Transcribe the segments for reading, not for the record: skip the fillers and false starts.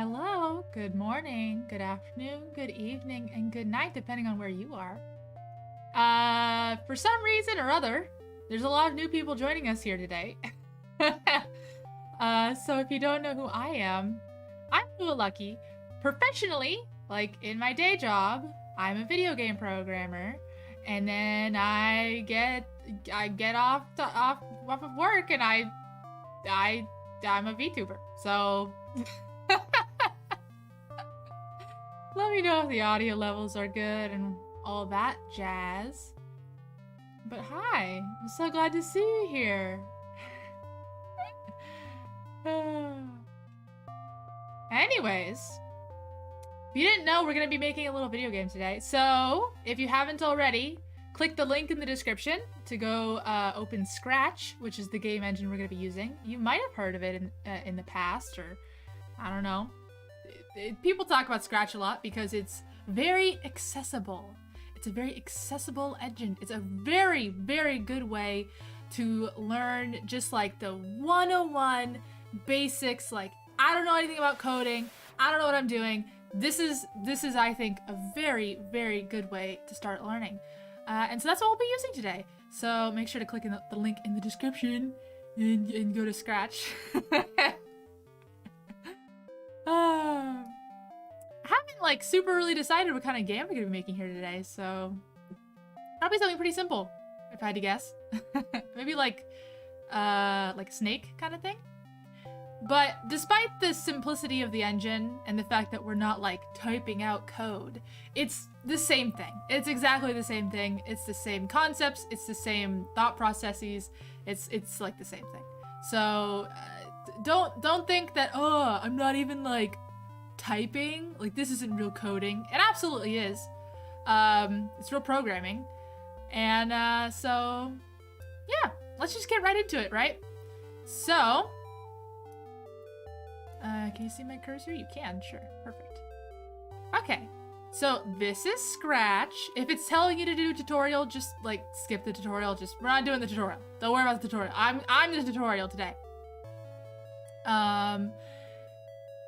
Hello, good morning, good afternoon, good evening, and good night, depending on where you are. For some reason or other, there's a lot of new people joining us here today. So if you don't know who I am, I'm Lucky. Professionally, like in my day job, I'm a video game programmer, and then I get off of work and I'm a VTuber. So let me know if the audio levels are good and all that jazz. But hi, I'm so glad to see you here. Anyways, if you didn't know, we're going to be making a little video game today. So, if you haven't already, click the link in the description to go open Scratch, which is the game engine we're going to be using. You might have heard of it in the past, or I don't know. People talk about Scratch a lot because it's very accessible. It's a very accessible engine. It's a very, very good way to learn just like the 101 basics. Like, I don't know anything about coding. I don't know what I'm doing. This is I think, a very, very good way to start learning. And so that's what we'll be using today. So make sure to click in the link in the description and go to Scratch. I haven't like super really decided what kind of game we're gonna be making here today, so probably something pretty simple, if I had to guess. Maybe like a snake kind of thing. But despite the simplicity of the engine and the fact that we're not like typing out code, it's the same thing. It's exactly the same thing. It's the same concepts. It's the same thought processes. It's like the same thing. So don't think that, oh, I'm not even like typing, like this isn't real coding. It absolutely is. It's real programming. And so yeah, let's just get right into it, right? So can you see my cursor? You can, sure, perfect. Okay, so this is Scratch. If it's telling you to do a tutorial, just like skip the tutorial. We're not doing the tutorial. Don't worry about the tutorial. I'm the tutorial today.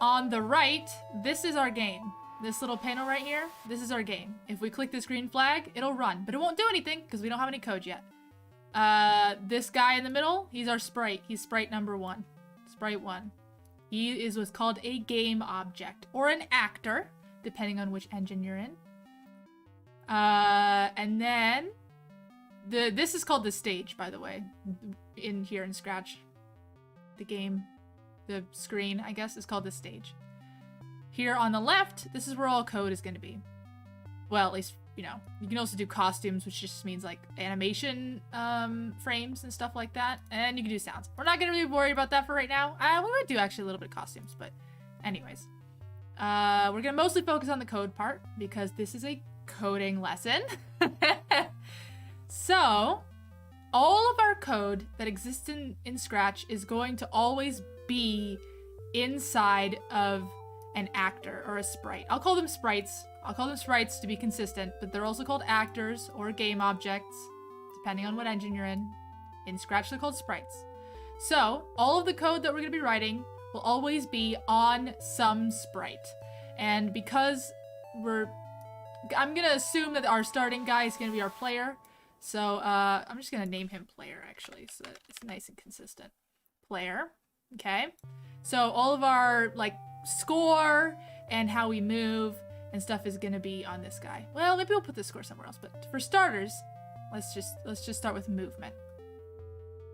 On the right, this is our game. This little panel right here, this is our game. If we click this green flag, it'll run, but it won't do anything because we don't have any code yet. This guy in the middle, he's our sprite. He's sprite number 1. Sprite 1. He is what's called a game object, or an actor, depending on which engine you're in. And then, this is called the stage, by the way, in here in Scratch. The game, the screen, I guess, is called the stage. Here on the left, this is where all code is going to be. Well, at least, you know, you can also do costumes, which just means like animation frames and stuff like that. And you can do sounds. We're not going to really worry about that for right now. We might do actually a little bit of costumes, but anyways. We're going to mostly focus on the code part because this is a coding lesson. So, all of our code that exists in Scratch is going to always be inside of an actor or a sprite. I'll call them sprites. I'll call them sprites to be consistent, but they're also called actors or game objects, depending on what engine you're in. In Scratch, they're called sprites. So, all of the code that we're going to be writing will always be on some sprite. And because I'm going to assume that our starting guy is going to be our player. So, I'm just going to name him player, actually, so that it's nice and consistent. Player. Okay? So, all of our, like, score and how we move and stuff is gonna be on this guy. Well, maybe we'll put the score somewhere else, but for starters, let's just start with movement.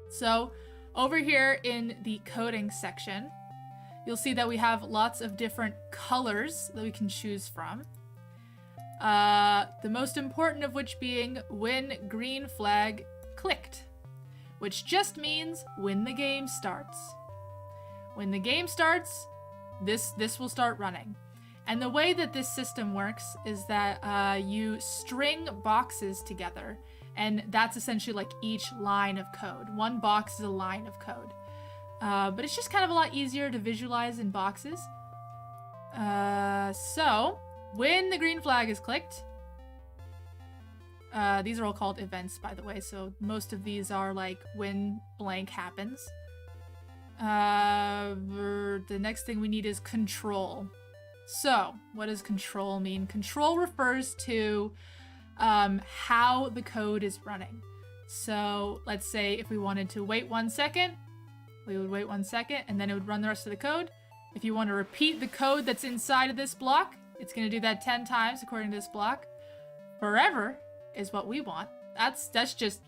So over here in the coding section, you'll see that we have lots of different colors that we can choose from. The most important of which being when green flag clicked, which just means when the game starts. When the game starts, this will start running. And the way that this system works is that you string boxes together, and that's essentially like each line of code. One box is a line of code. But it's just kind of a lot easier to visualize in boxes. So, when the green flag is clicked, these are all called events, by the way, so most of these are like when blank happens. The next thing we need is control. So, what does control mean? Control refers to how the code is running. So, let's say if we wanted to wait 1 second, we would wait 1 second, and then it would run the rest of the code. If you want to repeat the code that's inside of this block, it's going to do that 10 times according to this block. Forever is what we want. That's just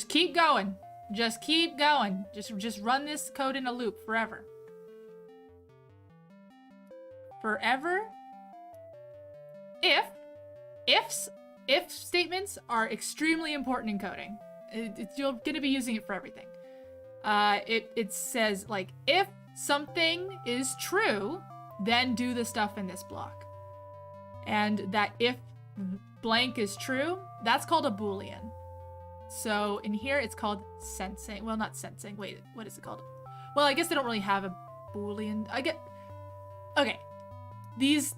keep going. Just keep going. Just run this code in a loop forever. Forever. If statements are extremely important in coding. You're gonna be using it for everything. It says like, if something is true, then do the stuff in this block. And that if blank is true, that's called a boolean. So in here it's called sensing. Well, not sensing. Wait, what is it called? Well, I guess they don't really have a boolean. Okay. These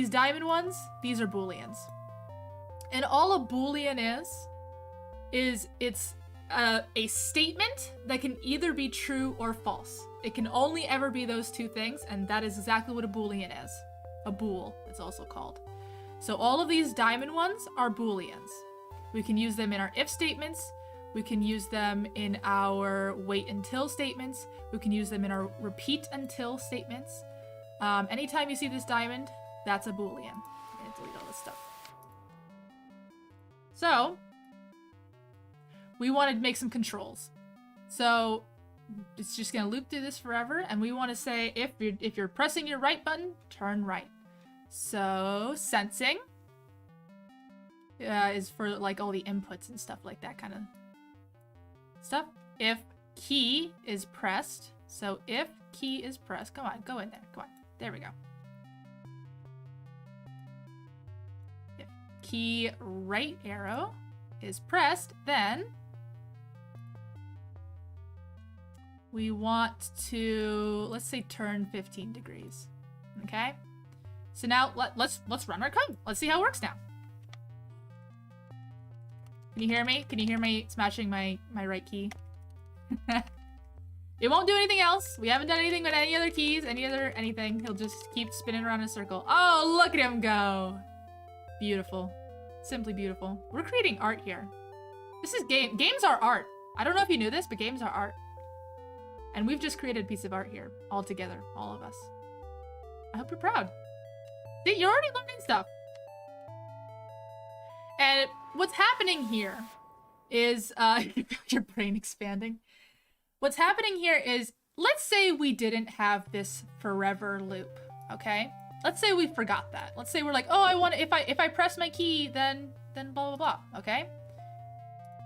diamond ones, these are booleans. And all a boolean is it's a statement that can either be true or false. It can only ever be those two things, and that is exactly what a boolean is. A bool, it's also called. So all of these diamond ones are booleans. We can use them in our if statements. We can use them in our wait until statements. We can use them in our repeat until statements. Anytime you see this diamond, that's a boolean. I'm gonna delete all this stuff. So, we want to make some controls. So, it's just gonna loop through this forever, and we want to say if you're pressing your right button, turn right. So, sensing is for like all the inputs and stuff like that kind of stuff. If key is pressed, so if key is pressed, come on, go in there, come on, there we go. If key right arrow is pressed, then we want to, let's say, turn 15 degrees. Okay? So now let's run our code. Let's see how it works now. Can you hear me? Can you hear me smashing my right key? It won't do anything else. We haven't done anything with any other keys, anything. He'll just keep spinning around in a circle. Oh, look at him go. Beautiful. Simply beautiful. We're creating art here. This is games are art. I don't know if you knew this, but games are art. And we've just created a piece of art here, all together, all of us. I hope you're proud. See, you're already learning stuff. And what's happening here is, your brain expanding. What's happening here is, let's say we didn't have this forever loop, okay? Let's say we forgot that. Let's say we're like, oh, if I press my key, then blah, blah, blah, okay?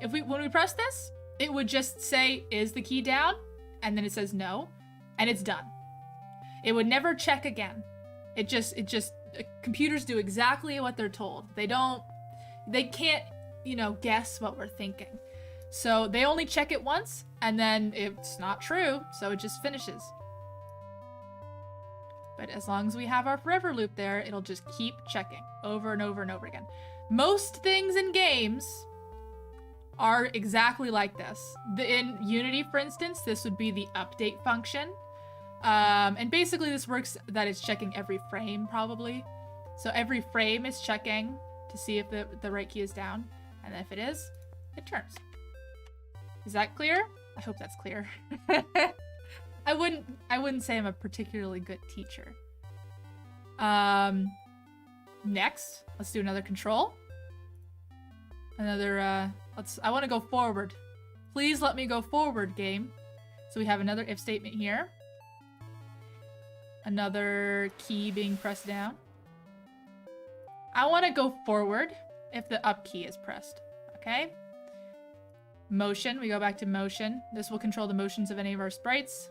When we press this, it would just say, is the key down? And then it says no, and it's done. It would never check again. Computers do exactly what they're told. They can't, guess what we're thinking. So they only check it once, and then it's not true, so it just finishes. But as long as we have our forever loop there, it'll just keep checking over and over and over again. Most things in games are exactly like this. In Unity, for instance, this would be the update function. And basically this works that it's checking every frame, probably. So every frame is checking to see if the right key is down. And if it is, it turns. Is that clear? I hope that's clear. I wouldn't say I'm a particularly good teacher. Next, let's do another control. I want to go forward. Please let me go forward, game. So we have another if statement here. Another key being pressed down. I want to go forward if the up key is pressed. Okay? Motion. We go back to motion. This will control the motions of any of our sprites.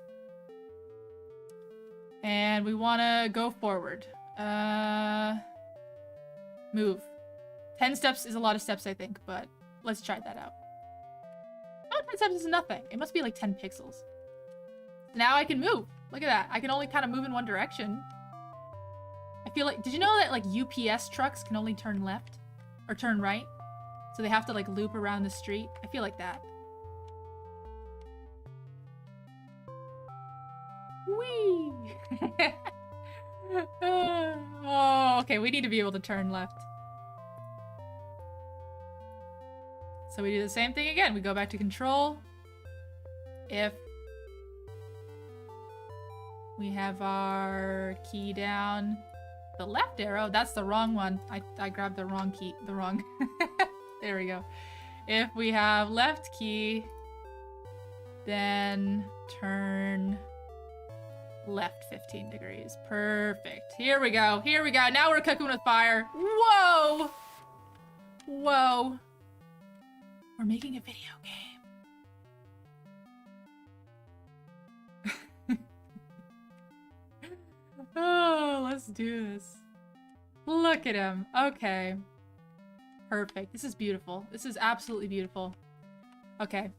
And we want to go forward. Move. 10 steps is a lot of steps, I think, but let's try that out. Oh, 10 steps is nothing. It must be like 10 pixels. Now I can move. Look at that. I can only kind of move in one direction. I feel like, did you know that like UPS trucks can only turn left or turn right? So they have to like loop around the street. I feel like that. Oh, okay, we need to be able to turn left. So we do the same thing again. We go back to control. If we have our key down the left arrow, that's the wrong one. I grabbed the wrong key, the wrong. There we go. If we have left key, then turn left 15 degrees. Perfect. Here we go. Here we go. Now we're cooking with fire. Whoa! Whoa. We're making a video game. Oh, let's do this. Look at him. Okay. Perfect. This is beautiful. This is absolutely beautiful. Okay.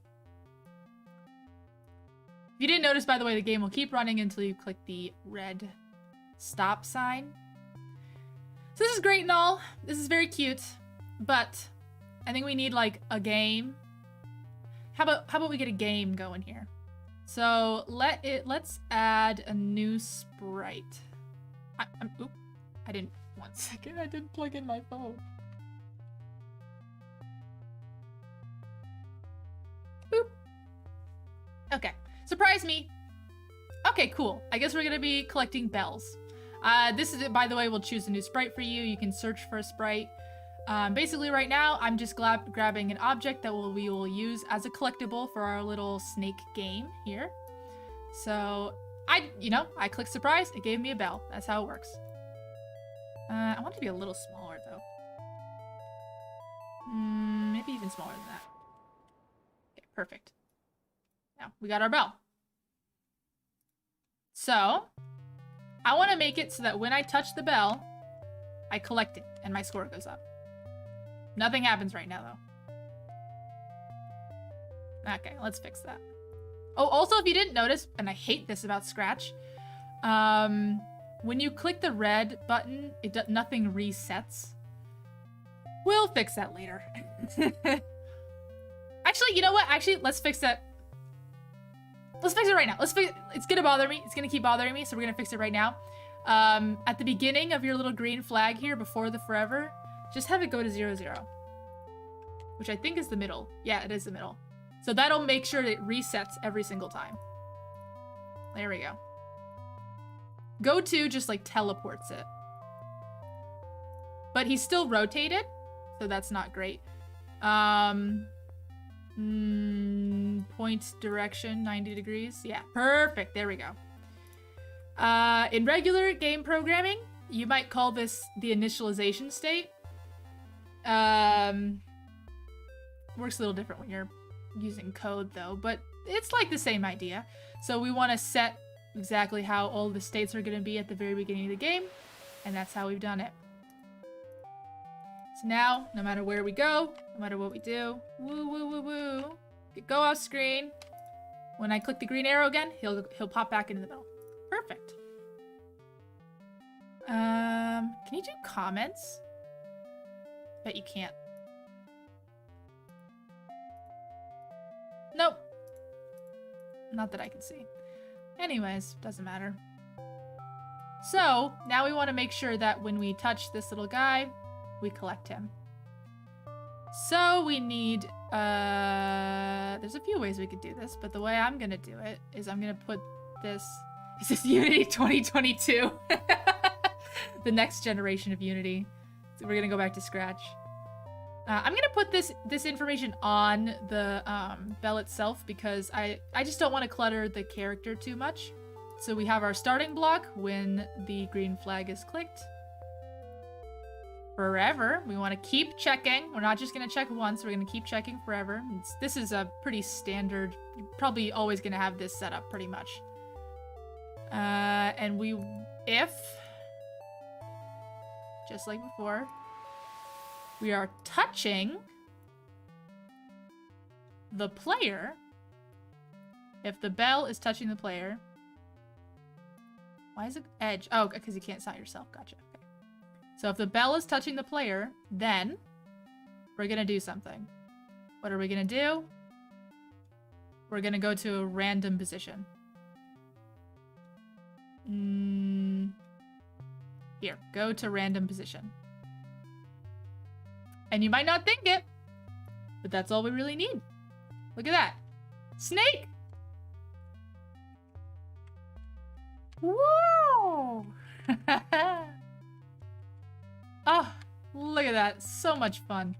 If you didn't notice, by the way, the game will keep running until you click the red stop sign. So this is great and all. This is very cute, but I think we need like a game. How about we get a game going here? So let's add a new sprite. Oop, I didn't. 1 second, I didn't plug in my phone. Boop. Okay. Surprise me. Okay, cool. I guess we're gonna be collecting bells. This is it, by the way. We'll choose a new sprite for you. You can search for a sprite. Basically right now, I'm just grabbing an object that we will use as a collectible for our little snake game here. So I clicked surprise. It gave me a bell. That's how it works. I want it to be a little smaller though. Maybe even smaller than that. Okay, perfect. Now, we got our bell. So, I want to make it so that when I touch the bell, I collect it, and my score goes up. Nothing happens right now, though. Okay, let's fix that. Oh, also, if you didn't notice, and I hate this about Scratch, when you click the red button, nothing resets. We'll fix that later. Actually, you know what? Actually, let's fix that. Let's fix it right now. It's gonna bother me. It's gonna keep bothering me, so we're gonna fix it right now. At the beginning of your little green flag here, before the forever, just have it go to 0, 0. Which I think is the middle. Yeah, it is the middle. So that'll make sure that it resets every single time. There we go. Go to just like teleports it. But he's still rotated, so that's not great. Point direction 90 degrees. Yeah, perfect. There we go. In regular game programming, you might call this the initialization state. Works a little different when you're using code though, but it's like the same idea. So we want to set exactly how all the states are going to be at the very beginning of the game, and that's how we've done it. So now, no matter where we go, no matter what we do, woo woo woo woo, go off screen. When I click the green arrow again, he'll pop back into the middle. Perfect. Can you do comments? Bet you can't. Nope. Not that I can see. Anyways, doesn't matter. So, now we want to make sure that when we touch this little guy, we collect him. So we need, there's a few ways we could do this, but the way I'm gonna do it is I'm gonna put this, this is Unity 2022. The next generation of Unity. So we're gonna go back to Scratch. I'm gonna put this information on the bell itself because I just don't want to clutter the character too much. So we have our starting block when the green flag is clicked. Forever. We want to keep checking. We're not just going to check once. We're going to keep checking forever. This is a pretty standard. You're probably always going to have this set up pretty much. And if, just like before, we are touching the player. If the bell is touching the player. Why is it edge? Oh, because you can't sign yourself. Gotcha. Okay. So if the bell is touching the player, then we're going to do something. What are we going to do? We're going to go to a random position. Here, go to random position. And you might not think it, but that's all we really need. Look at that. Snake! Woo! Oh, look at that. So much fun.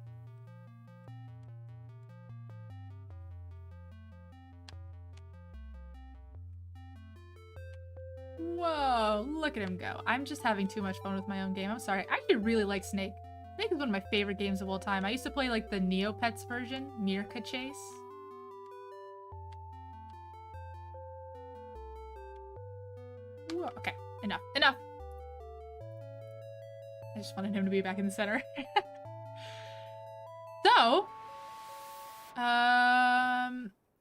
Whoa, look at him go. I'm just having too much fun with my own game. I'm sorry. I actually really like Snake. Snake is one of my favorite games of all time. I used to play like the Neopets version, Mirka Chase. Whoa, okay, enough. I just wanted him to be back in the center. So,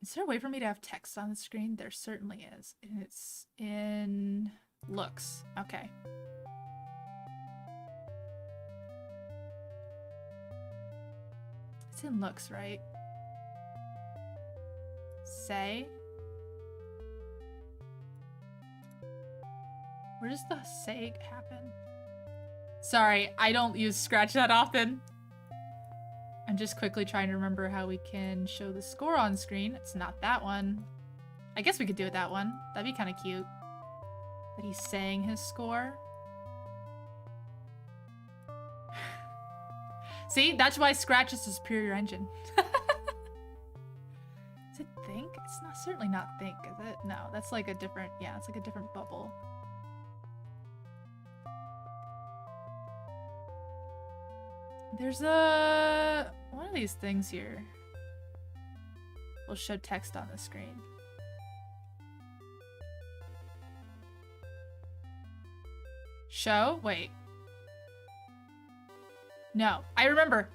is there a way for me to have text on the screen? There certainly is. And it's in looks. Okay. It's in looks, right? Say. Where does the say happen? Sorry, I don't use Scratch that often. I'm just quickly trying to remember how we can show the score on screen. It's not that one. I guess we could do it that one. That'd be kind of cute. That he's saying his score. See, that's why Scratch is a superior engine. Is it think? It's not certainly not think, is it? No, that's like a different, yeah, it's like a different bubble. There's one of these things here. We'll show text on the screen. Show? Wait. No. I remember.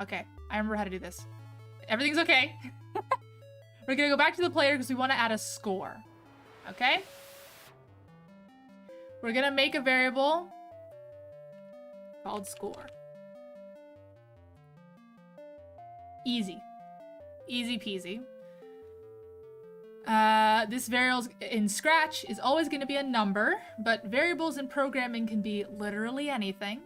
Okay. I remember how to do this. Everything's okay. We're gonna go back to the player because we want to add a score. Okay? We're gonna make a variable called score. Easy. Easy peasy. This variable in Scratch is always going to be a number, but variables in programming can be literally anything.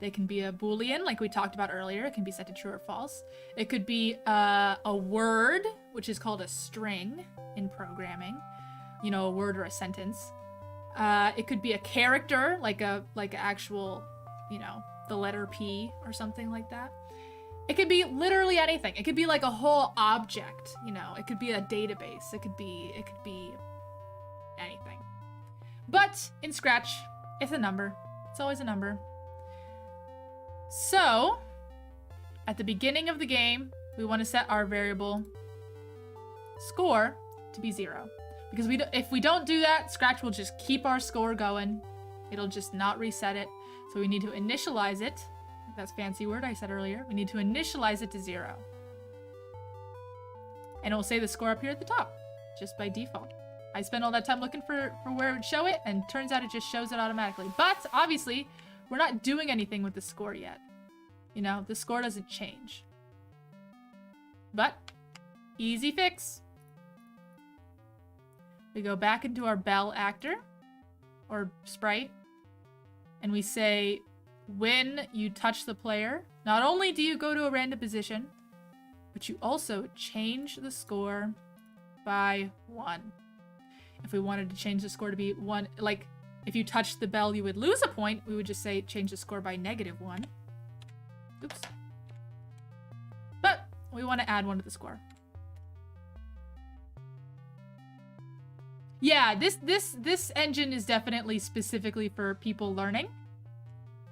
They can be a boolean, like we talked about earlier. It can be set to true or false. It could be a word, which is called a string in programming. You know, a word or a sentence. It could be a character, like an actual, you know, the letter P or something like that. It could be literally anything. It could be like a whole object, you know. It could be a database. It could be anything. But in Scratch, it's a number. It's always a number. So, at the beginning of the game, we want to set our variable score to be 0. Because if we don't do that, Scratch will just keep our score going. It'll just not reset it. So we need to initialize it. That's a fancy word I said earlier. We need to initialize it to 0. And it will say the score up here at the top, just by default. I spent all that time looking for where it would show it, and turns out it just shows it automatically. But, obviously, we're not doing anything with the score yet. You know, the score doesn't change. But, easy fix. We go back into our Bell actor, or sprite, and we say, when you touch the player, not only do you go to a random position, but you also change the score by 1. If we wanted to change the score to be 1, like, if you touched the bell, you would lose a point, we would just say change the score by -1. Oops. But we want to add 1 to the score. Yeah, this engine is definitely specifically for people learning.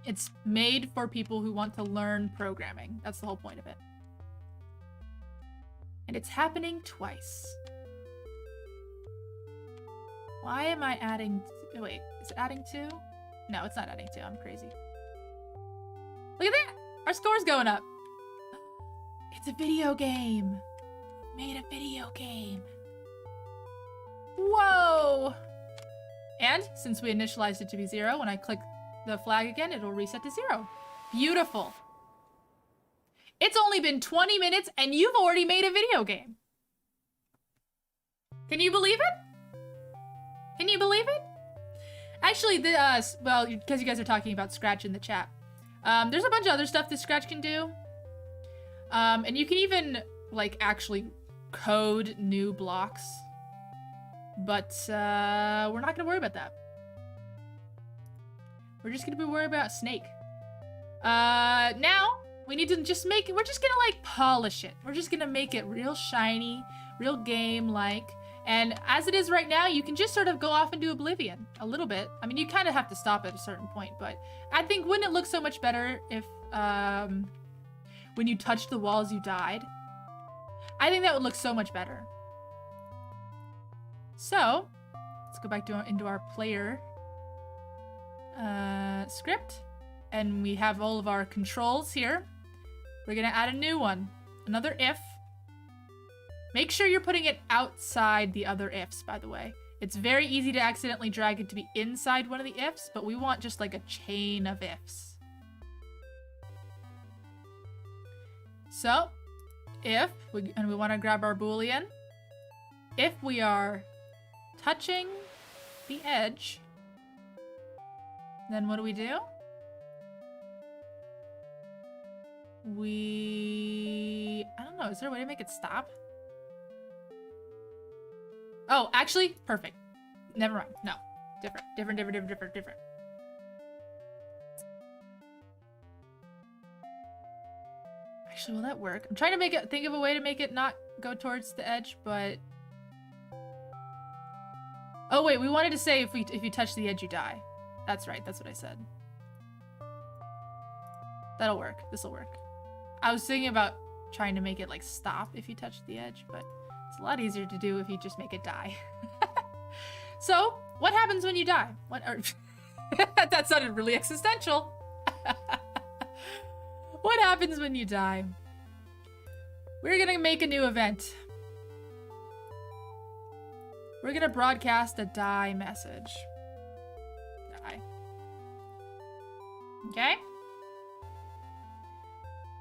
It's made for people who want to learn programming. That's the whole point of it. And it's happening twice. Why am I adding... Wait, is it adding 2? No, it's not adding 2. I'm crazy. Look at that! Our score's going up. It's a video game. Made a video game. Whoa! And since we initialized it to be 0, when I click the flag again, it'll reset to 0. Beautiful. It's only been 20 minutes and you've already made a video game. Can you believe it? Can you believe it? Actually, well, because you guys are talking about Scratch in the chat, there's a bunch of other stuff that Scratch can do. And you can even, like, actually code new blocks. But, we're not gonna worry about that. We're just gonna be worried about Snake. Now, we need to just make it, we're just gonna, like, polish it. We're just gonna make it real shiny, real game-like. And as it is right now, you can just sort of go off into oblivion a little bit. I mean, you kind of have to stop at a certain point, but I think wouldn't it look so much better if, when you touched the walls, you died? I think that would look so much better. So, let's go back into our player script, and we have all of our controls here. We're gonna add a new one, another if. Make sure you're putting it outside the other ifs, by the way. It's very easy to accidentally drag it to be inside one of the ifs, but we want just like a chain of ifs. So, if, and we want to grab our boolean, if we are touching the edge, then what do? I don't know, is there a way to make it stop? Oh, actually, perfect. Never mind. No. Different. Actually, will that work? I'm trying to think of a way to make it not go towards the edge, but... Oh, wait, we wanted to say if you touch the edge, you die. That's right, that's what I said. That'll work. This'll work. I was thinking about trying to make it, like, stop if you touch the edge, but... It's a lot easier to do if you just make it die. So, what happens when you die? That sounded really existential. What happens when you die? We're gonna make a new event. We're gonna broadcast a die message. Die. Okay?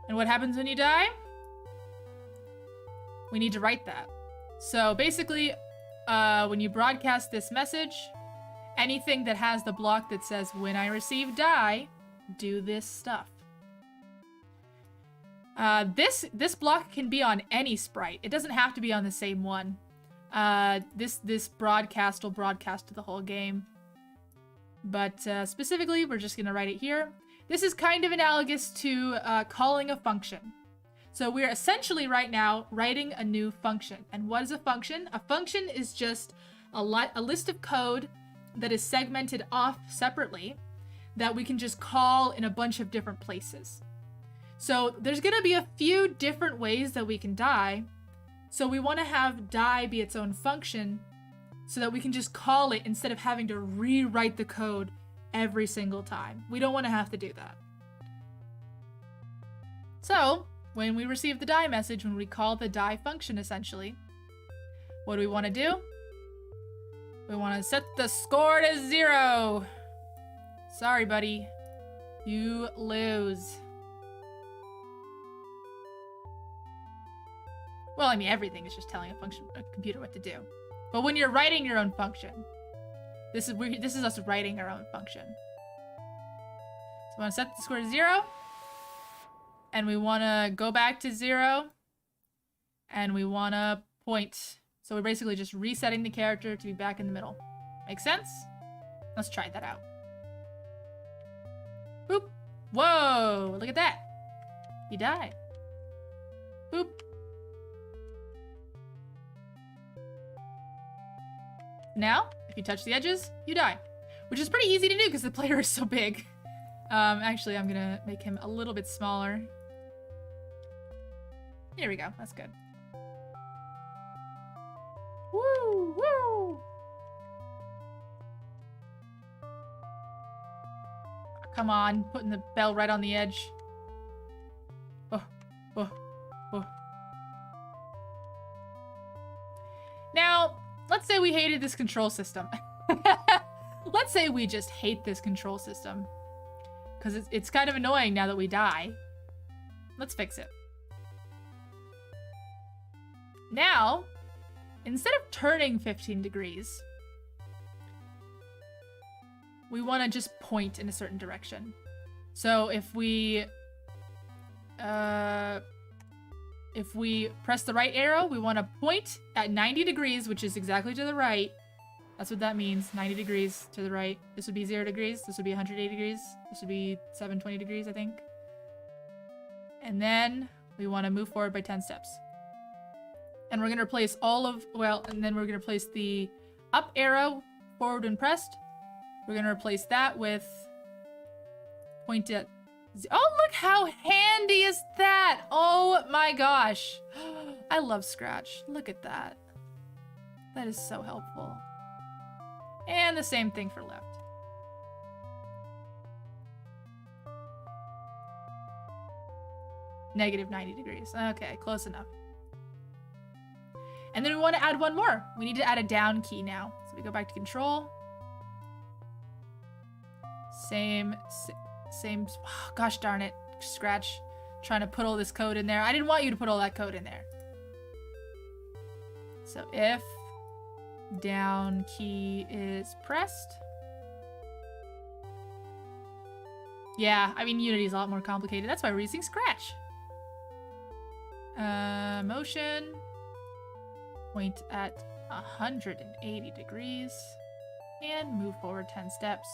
And what happens when you die? We need to write that. So basically, when you broadcast this message, anything that has the block that says, when I receive die, do this stuff. This block can be on any sprite. It doesn't have to be on the same one. This broadcast will broadcast to the whole game. But specifically, we're just gonna write it here. This is kind of analogous to calling a function. So we're essentially right now writing a new function. And what is a function? A function is just a list of code that is segmented off separately that we can just call in a bunch of different places. So there's going to be a few different ways that we can die. So we want to have die be its own function so that we can just call it instead of having to rewrite the code every single time. We don't want to have to do that. So when we receive the die message, when we call the die function, essentially, what do we want to do? We want to set the score to 0. Sorry, buddy. You lose. Well, I mean, everything is just telling a computer what to do. But when you're writing your own function, this is us writing our own function. So we want to set the score to 0. And we want to go back to 0, and we want to point. So we're basically just resetting the character to be back in the middle. Make sense? Let's try that out. Boop. Whoa, look at that. You died. Boop. Now, if you touch the edges, you die. Which is pretty easy to do because the player is so big. Actually, I'm gonna make him a little bit smaller. There we go. That's good. Woo! Woo! Come on, putting the bell right on the edge. Oh, oh, oh. Now, let's say we hated this control system. Let's say we just hate this control system. Because it's kind of annoying now that we die. Let's fix it. Now, instead of turning 15 degrees, we want to just point in a certain direction. So if we press the right arrow, we want to point at 90 degrees, which is exactly to the right. That's what that means, 90 degrees to the right. This would be 0 degrees, this would be 180 degrees, this would be 720 degrees, I think. And then we want to move forward by 10 steps. And we're going to replace and then we're going to replace the up arrow forward when pressed. We're going to replace that with point at... Oh, look how handy is that! Oh my gosh. I love Scratch. Look at that. That is so helpful. And the same thing for left. Negative 90 degrees. Okay, close enough. And then we want to add one more. We need to add a down key now. So we go back to control. Same, oh, gosh darn it, Scratch. Trying to put all this code in there. I didn't want you to put all that code in there. So if down key is pressed. Yeah, I mean, Unity is a lot more complicated. That's why we're using Scratch. Motion. Point at 180 degrees. And move forward 10 steps.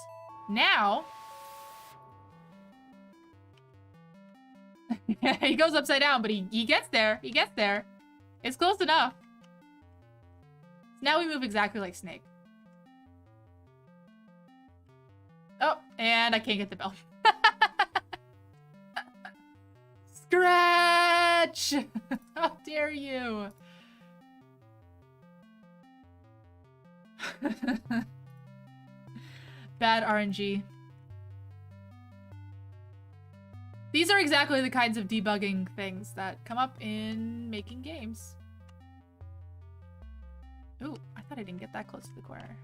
Now... he goes upside down, but he gets there. He gets there. It's close enough. Now we move exactly like Snake. Oh, and I can't get the bell. Scratch! How dare you? Bad RNG. These are exactly the kinds of debugging things that come up in making games. Ooh, I thought I didn't get that close to the corner.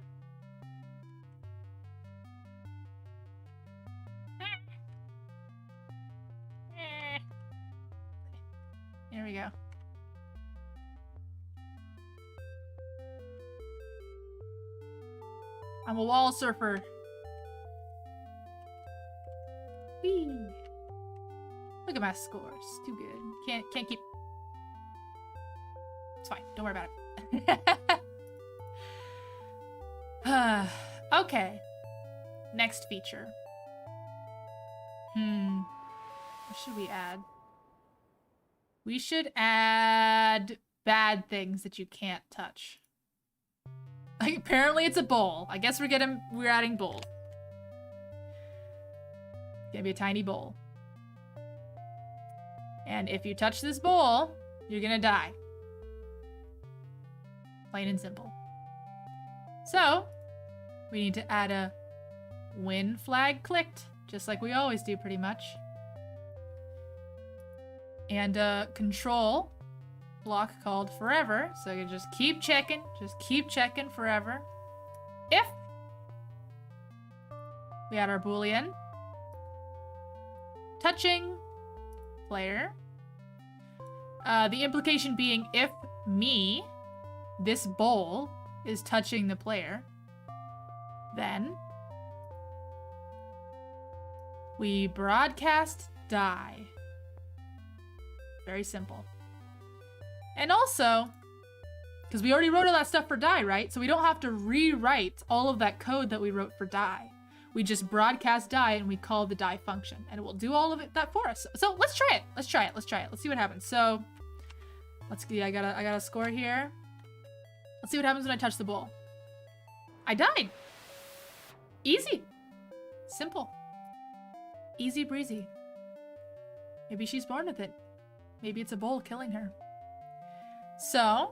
Here we go. I'm a wall surfer. Whee! Look at my scores. Too good. Can't keep... It's fine. Don't worry about it. Okay. Next feature. What should we add? We should add bad things that you can't touch. Like, apparently it's a bowl. I guess we're adding bowl. It's gonna be a tiny bowl. And if you touch this bowl, you're gonna die. Plain and simple. So, we need to add a when flag clicked, just like we always do pretty much. And a control block called forever, so you just keep checking forever. If we add our boolean, touching player, the implication being if me, this bowl, is touching the player, then we broadcast die. Very simple. And also, because we already wrote all that stuff for die, right? So we don't have to rewrite all of that code that we wrote for die. We just broadcast die and we call the die function, and it will do all of that for us. So let's try it. Let's try it. Let's see what happens. So let's see. I got a score here. Let's see what happens when I touch the bowl. I died. Easy. Simple. Easy breezy. Maybe she's born with it. Maybe it's a bowl killing her. So,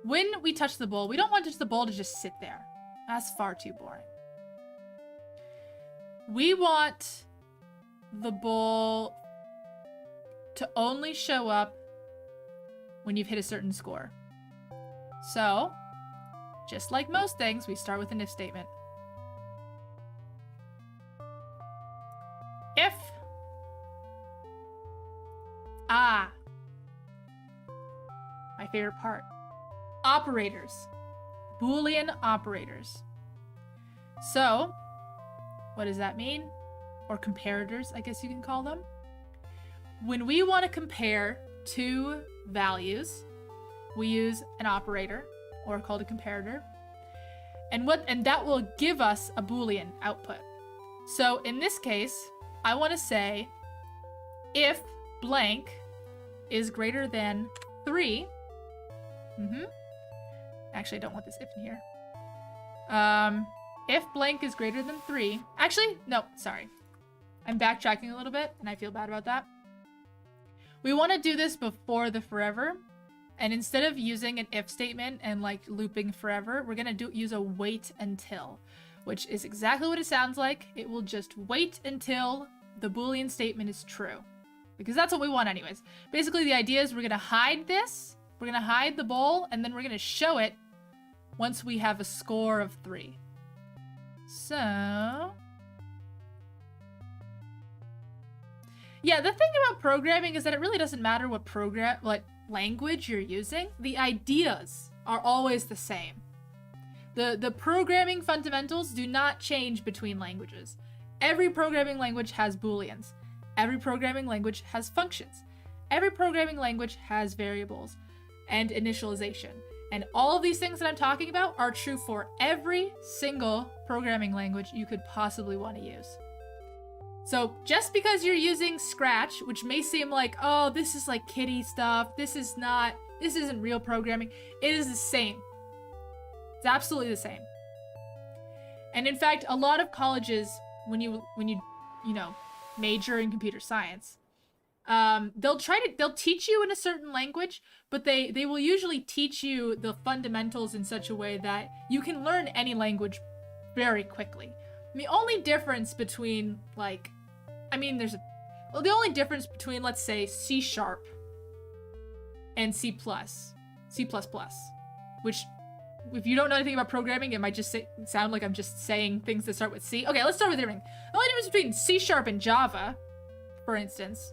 when we touch the bowl, we don't want just the bowl to just sit there. That's far too boring. We want the bowl to only show up when you've hit a certain score. So, just like most things, we start with an if statement. If My favorite part. Operators. Boolean operators. So, what does that mean? Or comparators, I guess you can call them. When we want to compare two values, we use an operator, or called a comparator. And that will give us a Boolean output. So in this case, I want to say if blank is greater than 3. Actually, I don't want this if in here. If blank is greater than 3. Actually, no, sorry. I'm backtracking a little bit, and I feel bad about that. We want to do this before the forever. And instead of using an if statement and like looping forever, we're going to use a wait until, which is exactly what it sounds like. It will just wait until the Boolean statement is true, because that's what we want anyways. Basically, the idea is we're going to hide this. We're going to hide the bowl, and then we're going to show it once we have a score of 3. So, yeah, the thing about programming is that it really doesn't matter what language you're using. The ideas are always the same. The programming fundamentals do not change between languages. Every programming language has Booleans. Every programming language has functions. Every programming language has variables and initialization. And all of these things that I'm talking about are true for every single programming language you could possibly want to use. So just because you're using Scratch, which may seem like, oh, this is like kiddie stuff, this isn't real programming, it is the same. It's absolutely the same. And in fact, a lot of colleges, when you major in computer science, they'll teach you in a certain language, but they will usually teach you the fundamentals in such a way that you can learn any language very quickly. The only difference between the only difference between, let's say, C# and C++, which, if you don't know anything about programming, it might just sound like I'm just saying things that start with C. Okay, let's start with everything. The only difference between C# and Java, for instance,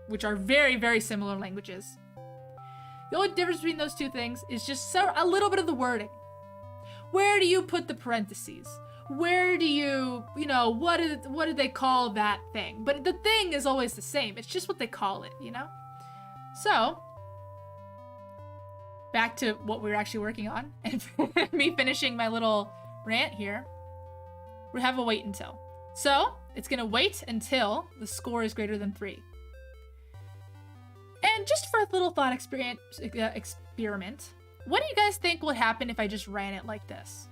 which are very, very similar languages, the only difference between those two things is just a little bit of the wording. Where do you put the parentheses? Where do you, what do they call that thing? But the thing is always the same. It's just what they call it, So, back to what we're actually working on, and me finishing my little rant here. We have a wait until. So, it's going to wait until the score is greater than 3. And just for a little thought experiment, what do you guys think would happen if I just ran it like this?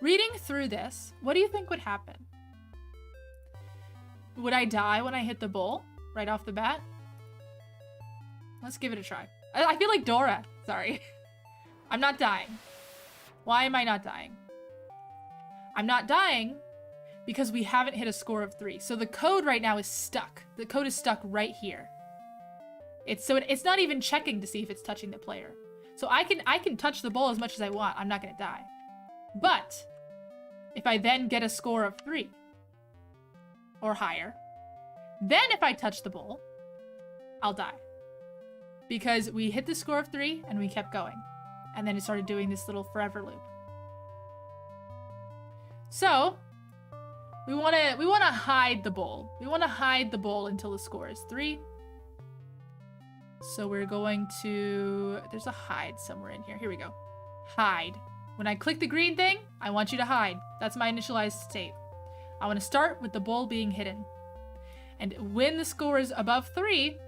Reading through this, what do you think would happen? Would I die when I hit the bowl right off the bat? Let's give it a try. I feel like Dora. Sorry. I'm not dying. Why am I not dying? I'm not dying because we haven't hit a score of 3. So the code right now is stuck. The code is stuck right here. It's not even checking to see if it's touching the player. So I can touch the bowl as much as I want. I'm not going to die. But if I then get a score of 3 or higher, then if I touch the bowl, I'll die. Because we hit the score of 3 and we kept going. And then it started doing this little forever loop. So we want to hide the bowl. We want to hide the bowl until the score is 3. So we're going to, there's a hide somewhere in here. Here we go. Hide. When I click the green thing, I want you to hide. That's my initialized state. I want to start with the bowl being hidden. And when the score is above 3,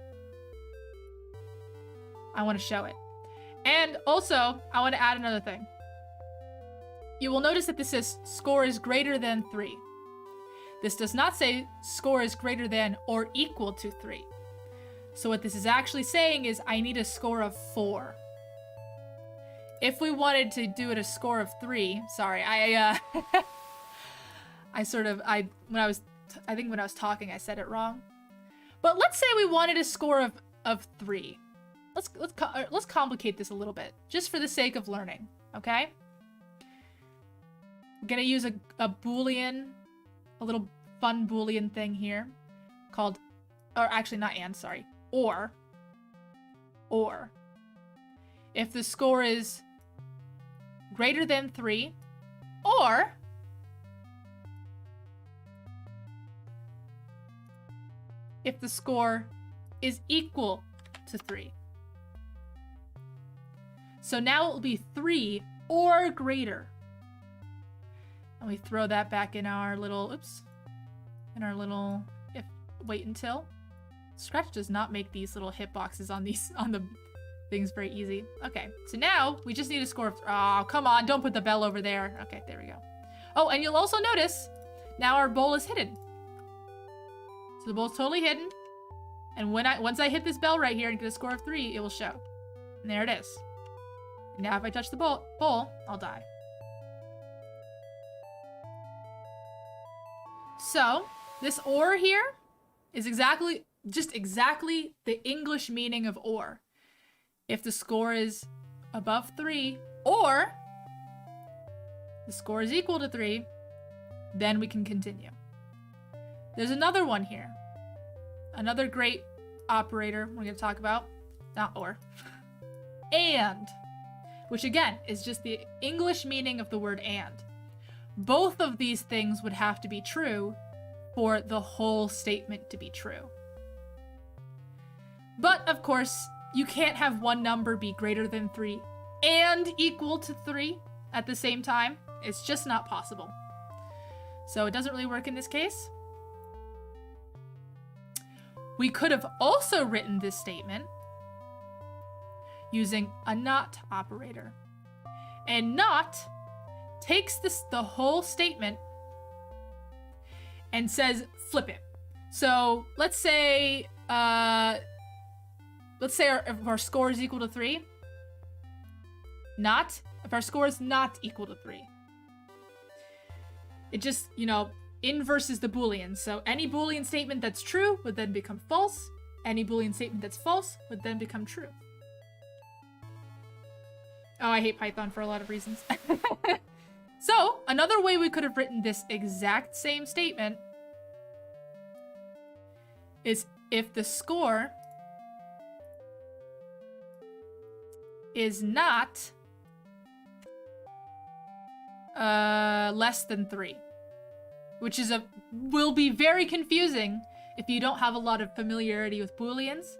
I want to show it. And also, I want to add another thing. You will notice that this says score is greater than 3. This does not say score is greater than or equal to 3. So what this is actually saying is I need a score of 4. If we wanted to do it a score of 3, sorry, I when I was talking, I said it wrong. But let's say we wanted a score of 3. Let's complicate this a little bit, just for the sake of learning, okay? I'm gonna use a Boolean, a little fun Boolean thing here, called, or actually not and, sorry, or. or. If the score is greater than 3, or if the score is equal to 3. So now it will be 3 or greater. And we throw that back in our little, if wait until. Scratch does not make these little hitboxes on the things very easy. Okay, so now we just need a score of, oh, come on, don't put the bell over there. Okay, there we go. Oh, and you'll also notice now our bowl is hidden. So the bowl's totally hidden. And once I hit this bell right here and get a score of 3, it will show. And there it is. And now if I touch the bowl, I'll die. So this or here is just exactly the English meaning of or. If the score is above 3 or the score is equal to 3, then we can continue. There's another one here. Another great operator we're going to talk about. Not or. And. Which again is just the English meaning of the word and. Both of these things would have to be true for the whole statement to be true. But of course, you can't have one number be greater than 3 and equal to 3 at the same time. It's just not possible. So it doesn't really work in this case. We could have also written this statement using a not operator. And not takes the whole statement and says flip it. So let's say if our score is equal to 3, if our score is not equal to 3. It just, inverses the booleans. So any boolean statement that's true would then become false. Any boolean statement that's false would then become true. Oh, I hate Python for a lot of reasons. So, another way we could have written this exact same statement is if the score is not less than 3, which will be very confusing if you don't have a lot of familiarity with booleans.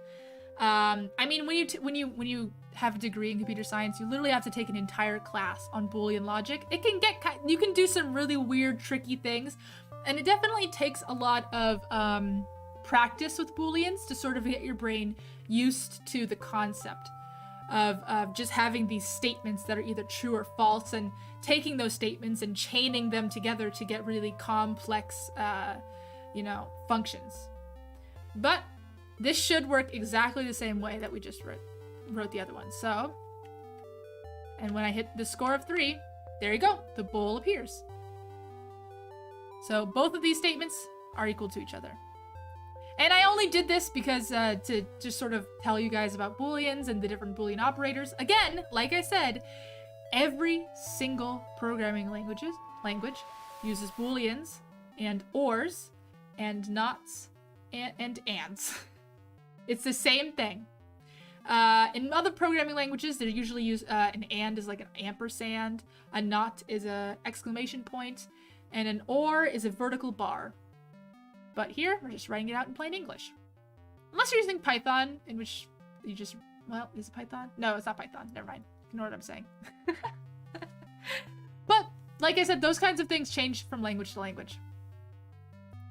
I mean, when you have a degree in computer science, you literally have to take an entire class on Boolean logic. It can you can do some really weird, tricky things, and it definitely takes a lot of practice with Booleans to sort of get your brain used to the concept of just having these statements that are either true or false, and taking those statements and chaining them together to get really complex, functions. But this should work exactly the same way that we just wrote the other one. So, and when I hit the score of 3, there you go, the bowl appears. So both of these statements are equal to each other. And I only did this because to just sort of tell you guys about Booleans and the different Boolean operators. Again, like I said, every single programming language uses Booleans and ors and nots and ands. It's the same thing. In other programming languages, they usually use an and is like an ampersand, a not is a exclamation point, and an or is a vertical bar. But here, we're just writing it out in plain English. Unless you're using Python, in which you just, well, is it Python? No, it's not Python. Never mind. Ignore what I'm saying. But, like I said, those kinds of things change from language to language.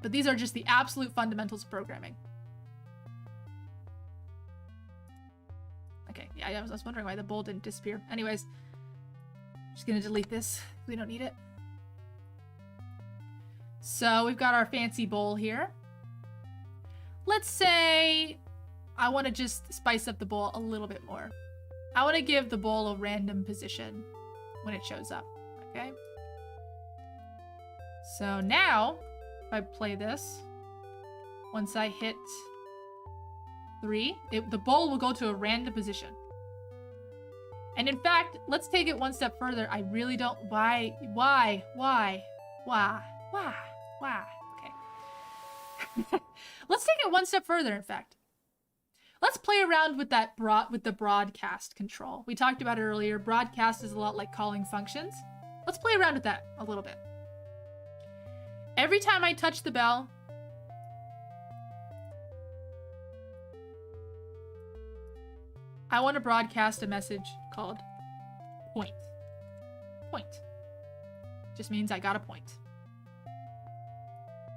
But these are just the absolute fundamentals of programming. Okay, yeah, I was wondering why the bowl didn't disappear. Anyways, just gonna delete this. We don't need it. So we've got our fancy bowl here. Let's say I want to just spice up the bowl a little bit more. I want to give the bowl a random position when it shows up, okay? So now, if I play this, once I hit 3, the bowl will go to a random position. And in fact, let's take it one step further. I really don't, why? Okay. Let's take it one step further, in fact. Let's play around with that with the broadcast control. We talked about it earlier. Broadcast is a lot like calling functions. Let's play around with that a little bit. Every time I touch the bell, I want to broadcast a message called point. Point. Just means I got a point.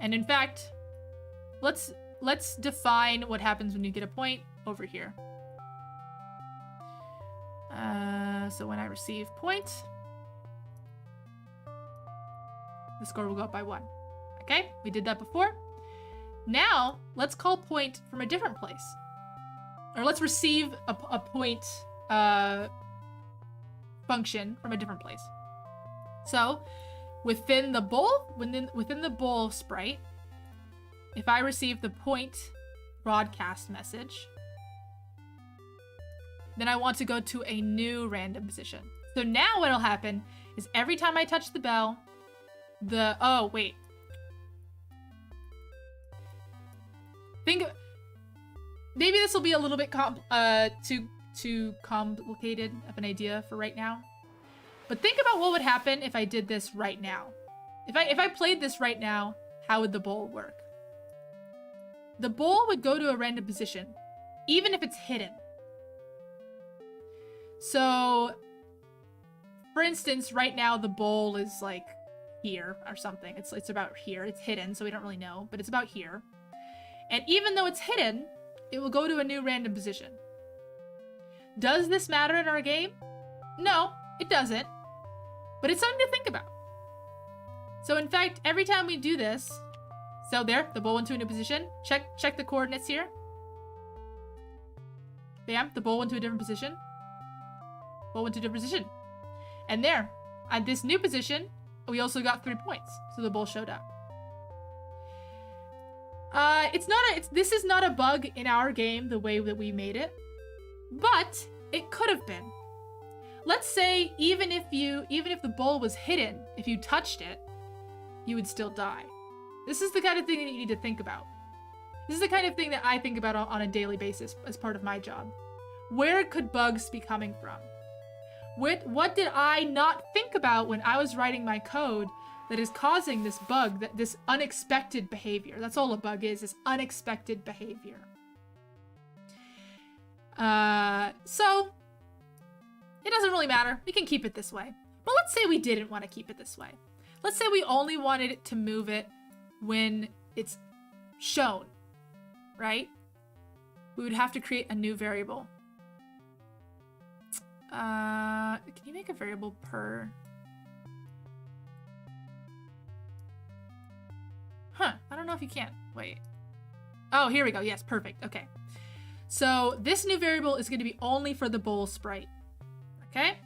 And in fact, let's define what happens when you get a point over here. So when I receive point, the score will go up by 1. Okay, we did that before. Now, let's call point from a different place. Or let's receive a point function from a different place. So, within the bowl sprite, if I receive the point broadcast message, then I want to go to a new random position. So now what'll happen is every time I touch the bell, oh wait. Maybe this will be a little bit too complicated of an idea for right now. But think about what would happen if I did this right now. If I played this right now, how would the bowl work? The bowl would go to a random position, even if it's hidden. So, for instance, right now the bowl is like here or something. It's about here. It's hidden, so we don't really know, but it's about here. And even though it's hidden, it will go to a new random position. Does this matter in our game? No, it doesn't. But it's something to think about. So in fact, every time we do this, so there, the bowl went to a new position. Check the coordinates here. Bam, the bowl went to a different position. Bowl went to a different position. And there, at this new position, we also got 3 points. So the bowl showed up. This is not a bug in our game the way that we made it, but it could have been. Let's say even if the bowl was hidden, if you touched it, you would still die. This is the kind of thing that you need to think about. This is the kind of thing that I think about on a daily basis as part of my job. Where could bugs be coming from? What did I not think about when I was writing my code that is causing this bug, this unexpected behavior? That's all a bug is unexpected behavior. So, it doesn't really matter. We can keep it this way. But let's say we didn't want to keep it this way. Let's say we only wanted it to move it when it's shown, right? We would have to create a new variable. Can you make a variable per? Huh, I don't know if you can. Wait. Oh, here we go. Yes, perfect. Okay. So this new variable is going to be only for the bowl sprite. Okay?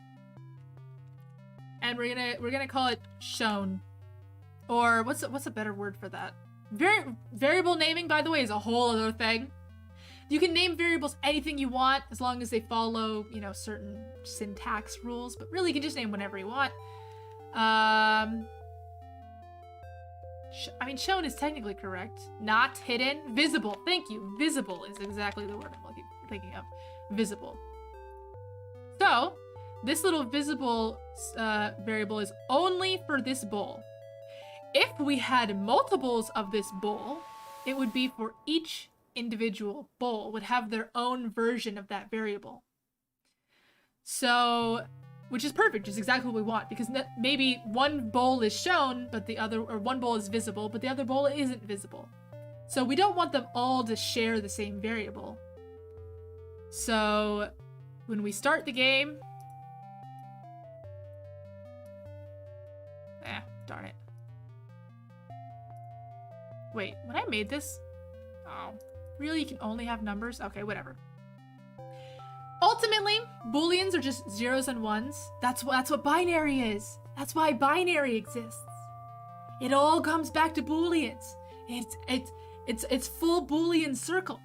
And we're gonna call it shown. Or what's a better word for that? Variable naming, by the way, is a whole other thing. You can name variables anything you want as long as they follow, certain syntax rules, but really you can just name whatever you want. Shown is technically correct. Not hidden. Visible. Thank you. Visible is exactly the word I'm thinking of. Visible. So, this little visible variable is only for this bowl. If we had multiples of this bowl, it would be for each individual bowl, would have their own version of that variable. So, which is perfect, just exactly what we want, because maybe one bowl is shown, but one bowl is visible, but the other bowl isn't visible. So we don't want them all to share the same variable. So when we start the game, darn it. Wait, when I made this, oh, really? You can only have numbers? Okay, whatever. Ultimately, booleans are just zeros and ones. That's what binary is. That's why binary exists. It all comes back to booleans. It's full boolean circle.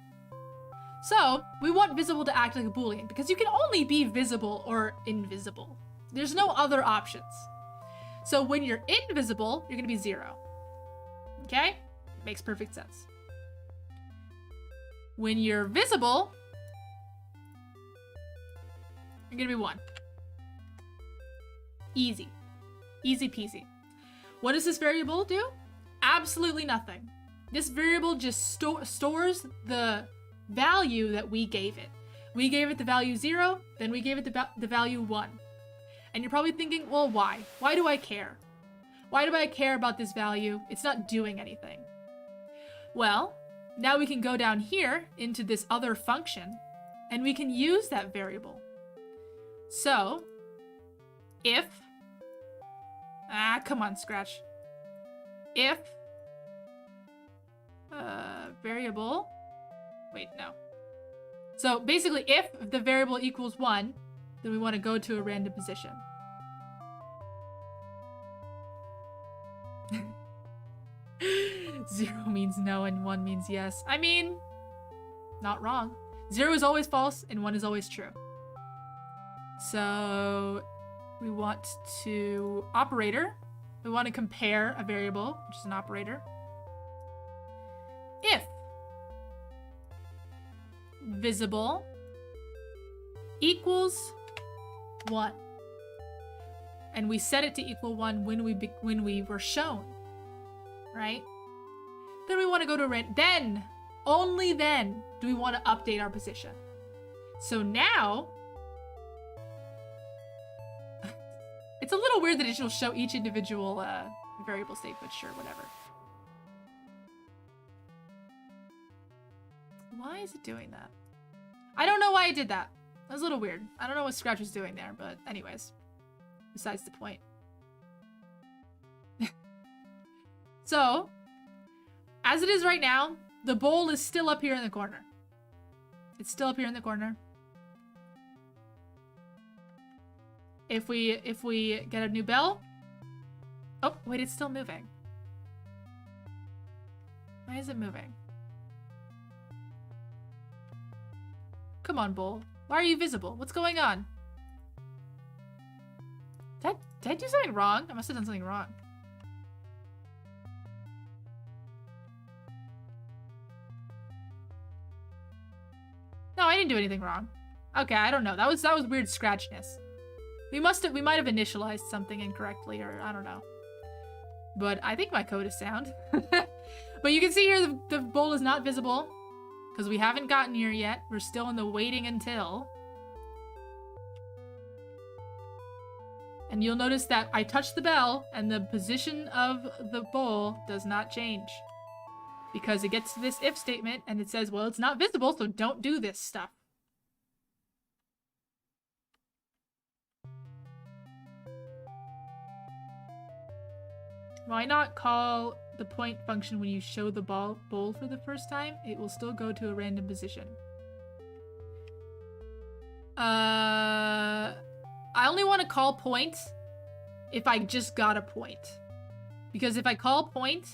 So we want visible to act like a boolean because you can only be visible or invisible. There's no other options. So when you're invisible, you're gonna be 0. Okay? Makes perfect sense. When you're visible, You're gonna be 1. Easy. Easy peasy. What does this variable do? Absolutely nothing. This variable just stores the value that we gave it. We gave it the value 0, then we gave it the value 1. And you're probably thinking, well, why? Why do I care? Why do I care about this value? It's not doing anything. Well, now we can go down here into this other function, and we can use that variable. So, if... come on, Scratch. If... variable... Wait, no. So basically, if the variable equals 1, then we want to go to a random position. 0 means no and 1 means yes. I mean, not wrong. 0 is always false and 1 is always true. So we want to operator. We want to compare a variable, which is an operator. If visible equals 1, and we set it to equal 1 when we were shown, right? Then we want to go to random. Then, only then, do we want to update our position. So now, it's a little weird that it will show each individual variable state, but sure, whatever. Why is it doing that? I don't know why I did that. That was a little weird. I don't know what Scratch was doing there, but anyways. Besides the point. So, as it is right now, the bowl is still up here in the corner. It's still up here in the corner. If we get a new bell... Oh, wait, it's still moving. Why is it moving? Come on, bowl. Why are you visible? What's going on? Did I do something wrong? I must have done something wrong. No, I didn't do anything wrong. Okay, I don't know. That was weird scratchiness. We might have initialized something incorrectly, or I don't know. But I think my code is sound. But you can see here the bowl is not visible because we haven't gotten here yet. We're still in the waiting until. And you'll notice that I touched the bell and the position of the bowl does not change. Because it gets to this if statement and it says, well, it's not visible, so don't do this stuff. Why not call the point function when you show the bowl for the first time? It will still go to a random position. I only want to call point if I just got a point. Because if I call point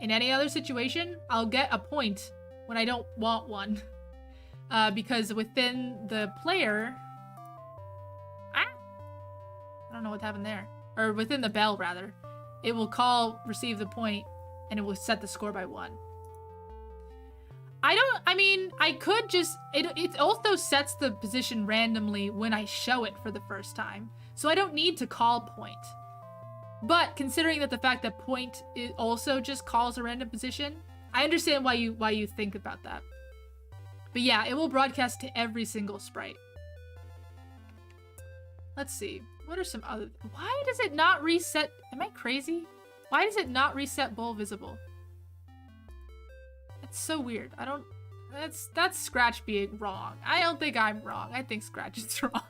in any other situation, I'll get a point when I don't want one. Because within the player... I don't know what happened there. Or within the bell, rather. It will receive the point, and it will set the score by 1. I could just... It also sets the position randomly when I show it for the first time. So I don't need to call point. But considering that the fact that point also just calls a random position, I understand why you think about that. But yeah, it will broadcast to every single sprite. Let's see. What are some other... Why does it not reset... Am I crazy? Why does it not reset bowl visible? It's so weird. I don't... That's Scratch being wrong. I don't think I'm wrong. I think Scratch is wrong.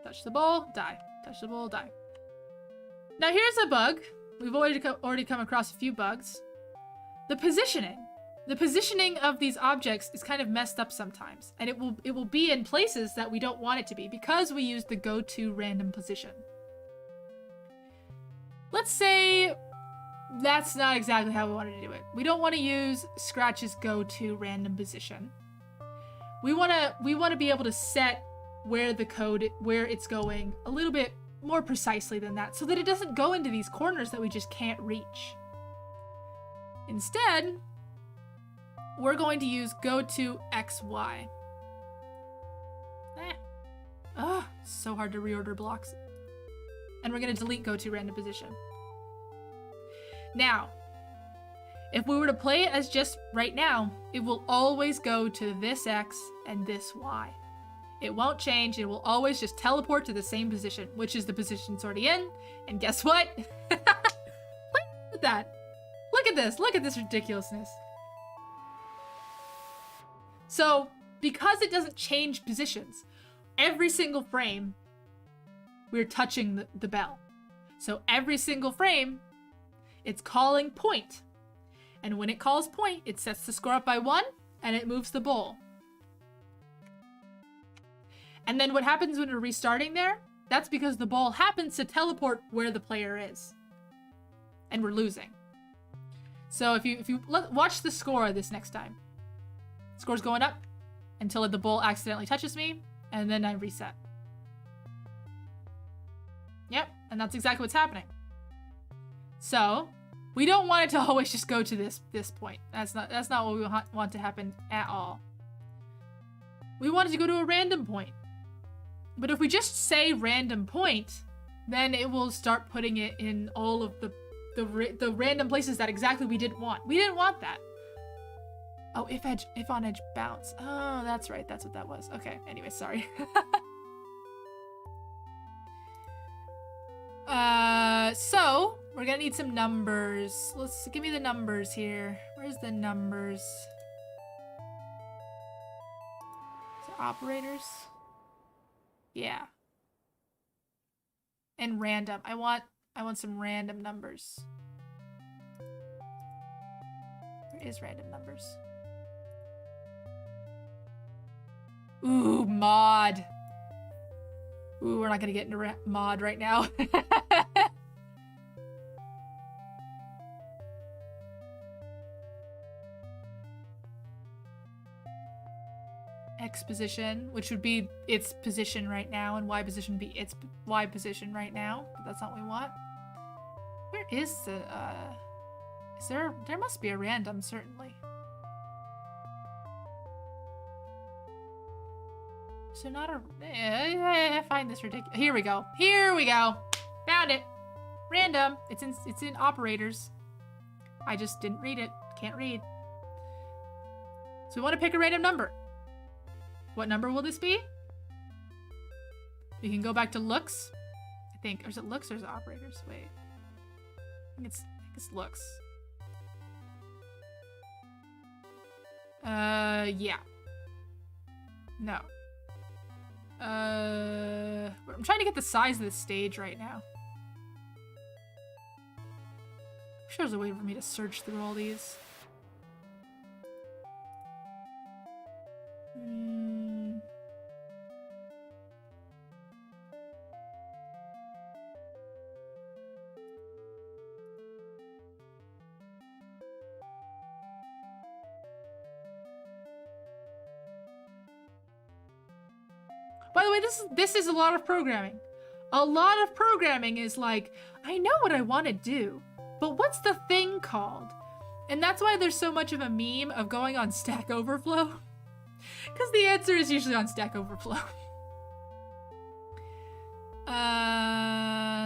Touch the bowl, die. Touch the bowl, die. Now here's a bug. We've already come across a few bugs. The positioning. The positioning of these objects is kind of messed up sometimes, and it will be in places that we don't want it to be because we use the go to random position. Let's say that's not exactly how we wanted to do it. We don't want to use Scratch's go to random position. We want to be able to set where it's going a little bit more precisely than that so that it doesn't go into these corners that we just can't reach. Instead, we're going to use go to XY. So hard to reorder blocks. And we're going to delete go to random position. Now, if we were to play it as just right now, it will always go to this X and this Y. It won't change. It will always just teleport to the same position, which is the position it's already in. And guess what? Look at that. Look at this. Look at this ridiculousness. So, because it doesn't change positions, every single frame, we're touching the bell. So every single frame, it's calling point. And when it calls point, it sets the score up by 1, and it moves the bowl. And then what happens when we're restarting there? That's because the ball happens to teleport where the player is. And we're losing. So if you watch the score this next time. Score's going up until the ball accidentally touches me, and then I reset. Yep, and that's exactly what's happening. So, we don't want it to always just go to this point. That's not what we want to happen at all. We want it to go to a random point. But if we just say random point, then it will start putting it in all of the random places that exactly we didn't want. We didn't want that. Oh, if on edge bounce. Oh, that's right. That's what that was. Okay. Anyway, sorry. So we're gonna need some numbers. Give me the numbers here. Where's the numbers? Is it operators? Yeah. And random. I want some random numbers. Where is random numbers? Ooh, mod. Ooh, we're not gonna get into mod right now. X position, which would be its position right now, and Y position would be its Y position right now. But that's not what we want. Where is the, there must be a random, certainly. So not a, find this ridiculous. Here we go. Here we go. Found it. Random. It's in operators. I just didn't read it. Can't read. So we want to pick a random number. What number will this be? We can go back to looks. I think. Or is it looks or is it operators? Wait. I think it's looks. Yeah. No. I'm trying to get the size of the stage right now. I'm sure there's a way for me to search through all these. By the way, this is a lot of programming. A lot of programming is like, I know what I want to do, but what's the thing called? And that's why there's so much of a meme of going on Stack Overflow. Because the answer is usually on Stack Overflow.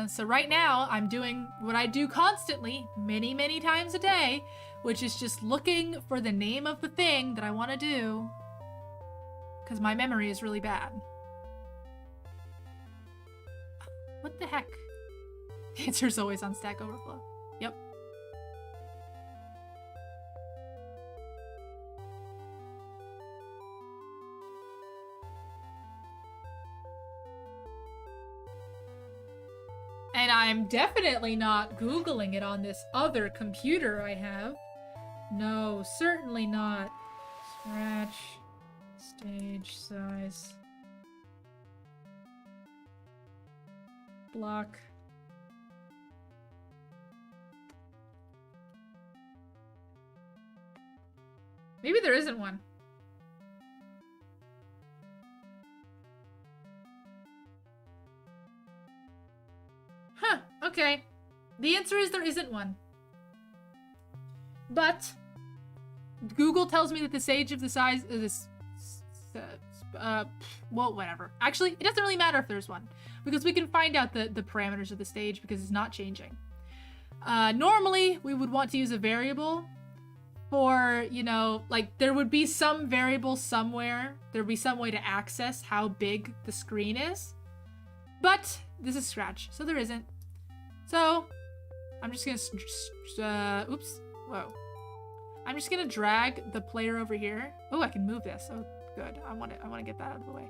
So right now, I'm doing what I do constantly, many, many times a day, which is just looking for the name of the thing that I want to do. Because my memory is really bad. What the heck? The answer's always on Stack Overflow. Yep. And I'm definitely not Googling it on this other computer I have. No, certainly not. Scratch. Stage size. Block. Maybe there isn't one. Okay. The answer is there isn't one. But Google tells me that the sage of the size of this well, whatever. Actually, it doesn't really matter if there's one, because we can find out the parameters of the stage because it's not changing. Normally, we would want to use a variable for, you know, like there would be some variable somewhere. There would be some way to access how big the screen is. But this is Scratch, so there isn't. So I'm just gonna, oops, whoa. I'm just gonna drag the player over here. Oh, I can move this. Oh, good. I want to get that out of the way.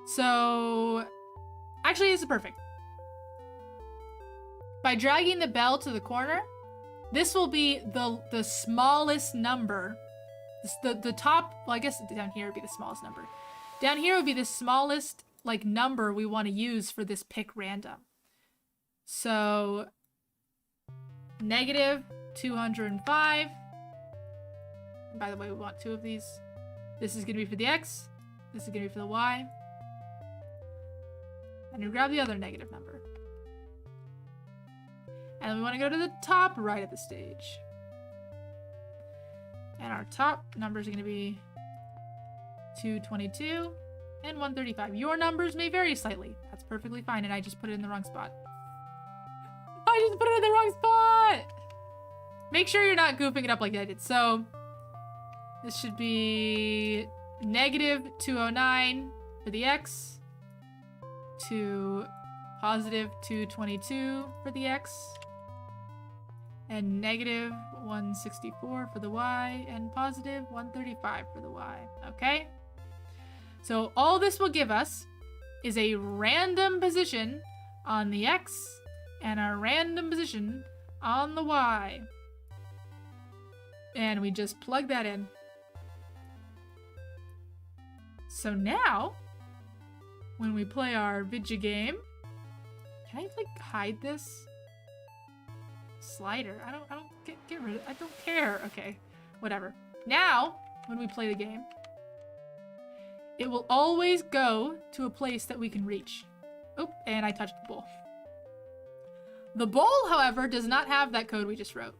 So, actually, this is perfect. By dragging the bell to the corner, this will be the smallest number. The top, well, I guess down here would be the smallest number. Down here would be the smallest, like, number we want to use for this pick random. So, negative 205. And by the way, we want 2 of these. This is going to be for the X. This is going to be for the Y. And you grab the other negative number. And we want to go to the top right of the stage. And our top numbers are going to be 222 and 135. Your numbers may vary slightly. That's perfectly fine, and I just put it in the wrong spot. I just put it in the wrong spot! Make sure you're not goofing it up like I did. So, this should be negative 209 for the X to positive 222 for the X, and negative 164 for the Y, and positive 135 for the Y. Okay? So all this will give us is a random position on the X and a random position on the Y. And we just plug that in. So now, when we play our video game, can I like hide this slider? I don't get rid of it. I don't care. Okay, whatever. Now, when we play the game, it will always go to a place that we can reach. Oh, and I touched the bowl. The bowl, however, does not have that code we just wrote.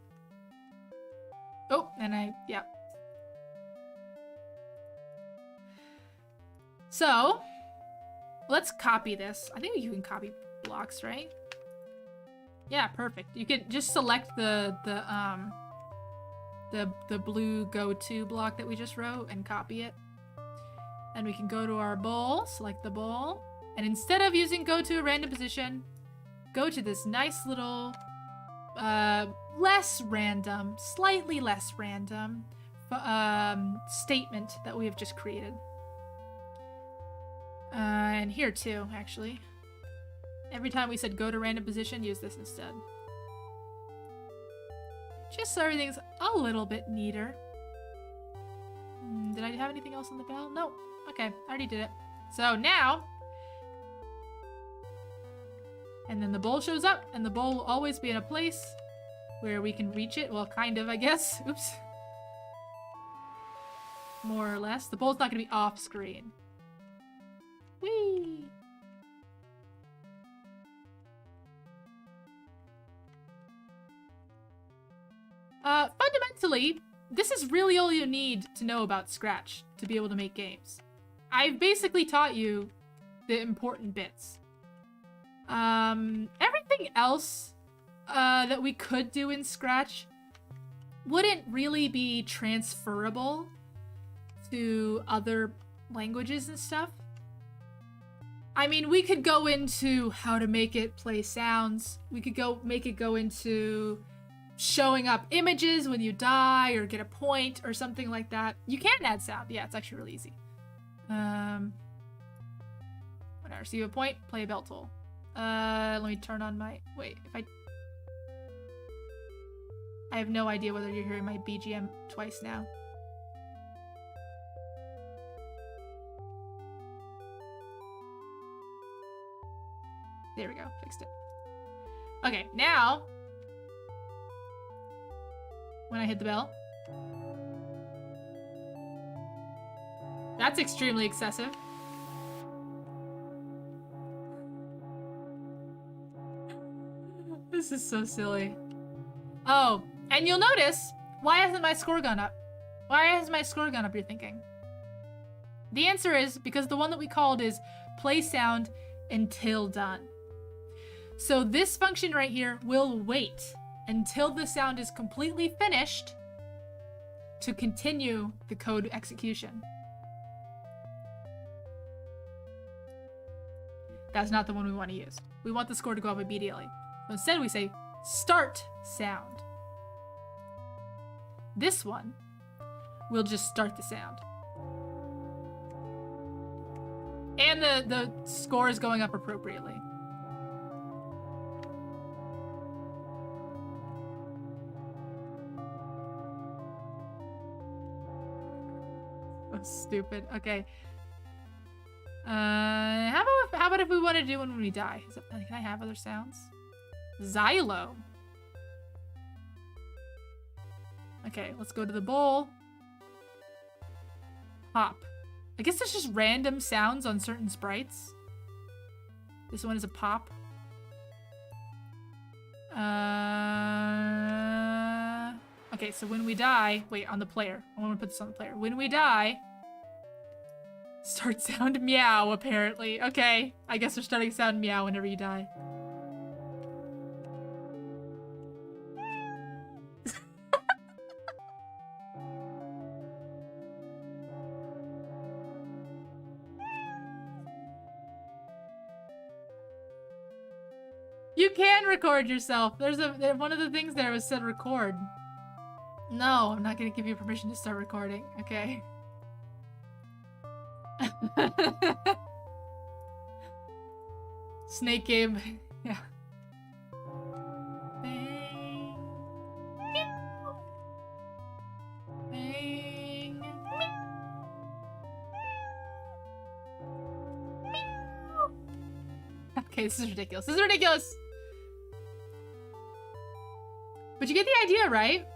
Oh, and yeah. So, let's copy this. I think you can copy blocks, right? Yeah, perfect. You can just select the blue go-to block that we just wrote and copy it. And we can go to our bowl, select the bowl, and instead of using go to a random position, go to this nice little less random, slightly less random statement that we have just created. And here too, actually. Every time we said go to random position, use this instead. Just so everything's a little bit neater. Did I have anything else on the bell? No. Okay, I already did it. So now, and then the bowl shows up, and the bowl will always be in a place where we can reach it. Well, kind of, I guess. Oops. More or less. The bowl's not going to be off screen. Whee! Fundamentally, this is really all you need to know about Scratch to be able to make games. I've basically taught you the important bits. Everything else that we could do in Scratch wouldn't really be transferable to other languages and stuff. I mean, we could go into how to make it play sounds. We could make it go into showing up images when you die or get a point or something like that. You can add sound. Yeah, it's actually really easy. When I receive a point, play a bell toll. Let me turn on my... Wait, if I have no idea whether you're hearing my BGM twice now. There we go, fixed it. Okay, now, when I hit the bell, that's extremely excessive. This is so silly. Oh, and you'll notice, why hasn't my score gone up? Why has my score gone up, you're thinking? The answer is because the one that we called is play sound until done. So this function right here will wait until the sound is completely finished to continue the code execution. That's not the one we want to use. We want the score to go up immediately. So instead we say start sound. This one will just start the sound. And the score is going up appropriately. So stupid. Okay. How about if we want to do one when we die? Can I have other sounds? Xylo. Okay, let's go to the bowl. Pop. I guess there's just random sounds on certain sprites. This one is a pop. Okay, so when we die... Wait, on the player. I want to put this on the player. When we die... Start sound meow, apparently. Okay, I guess we're starting sound meow whenever you die. You can record yourself. There's one of the things there was said record. No, I'm not gonna give you permission to start recording. Okay. Snake game. Yeah. Bang. Meow. Bang. Meow. Okay, this is ridiculous. This is ridiculous. But you get the idea, right?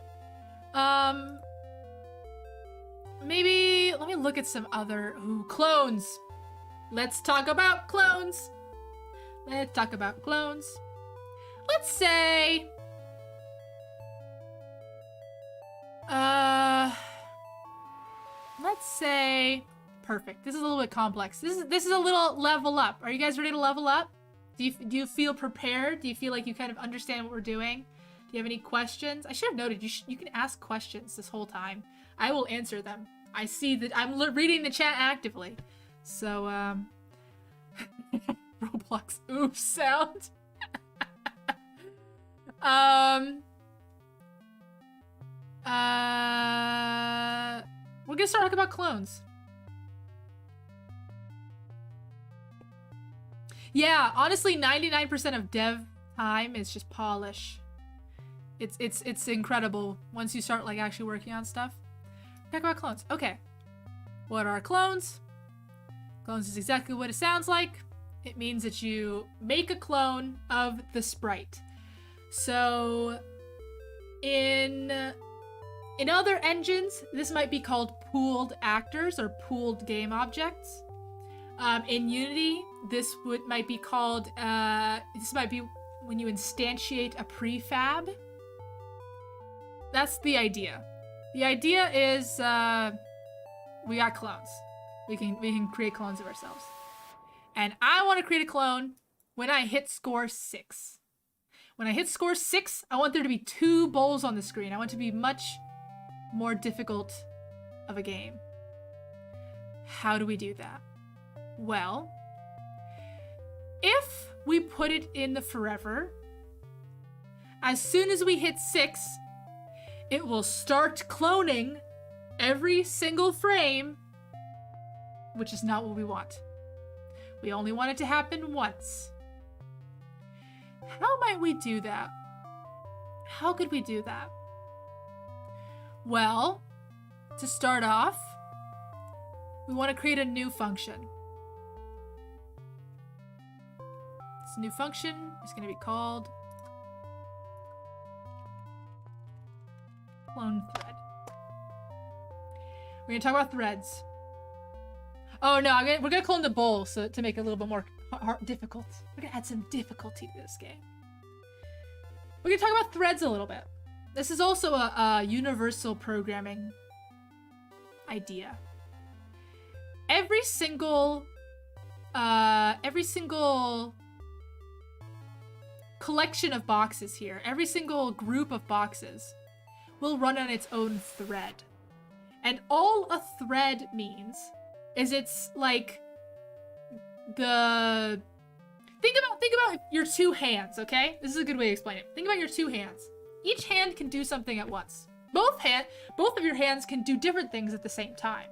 Maybe let me look at some other clones. Let's talk about clones. Let's talk about clones. Let's say perfect. This is a little bit complex. This is a little level up. Are you guys ready to level up? Do you feel prepared? Do you feel like you kind of understand what we're doing? Do you have any questions? I should have noted you can ask questions this whole time. I will answer them. I see that I'm reading the chat actively. So, Roblox oops sound. We're gonna start talking about clones. Yeah, honestly, 99% of dev time is just polish. It's incredible once you start like actually working on stuff. Talk about clones. Okay. What are clones? Clones is exactly what it sounds like. It means that you make a clone of the sprite. So in other engines, this might be called pooled actors or pooled game objects. In Unity, this might be called this might be when you instantiate a prefab. That's the idea. The idea is we got clones. We can create clones of ourselves. And I want to create a clone when I hit score 6. When I hit score 6, I want there to be 2 bowls on the screen. I want it to be much more difficult of a game. How do we do that? Well, if we put it in the forever, as soon as we hit 6, it will start cloning every single frame, which is not what we want. We only want it to happen once. How might we do that? How could we do that? Well, to start off, we want to create a new function. This new function is going to be called clone thread. We're going to talk about threads. Oh no, we're going to clone the bowl to make it a little bit more difficult. We're going to add some difficulty to this game. We're gonna talk about threads a little bit. This is also a universal programming idea. Every single collection of boxes here, every single group of boxes will run on its own thread. And all a thread means is it's like the... Think about your two hands, okay? This is a good way to explain it. Think about your two hands. Each hand can do something at once. Both of your hands can do different things at the same time.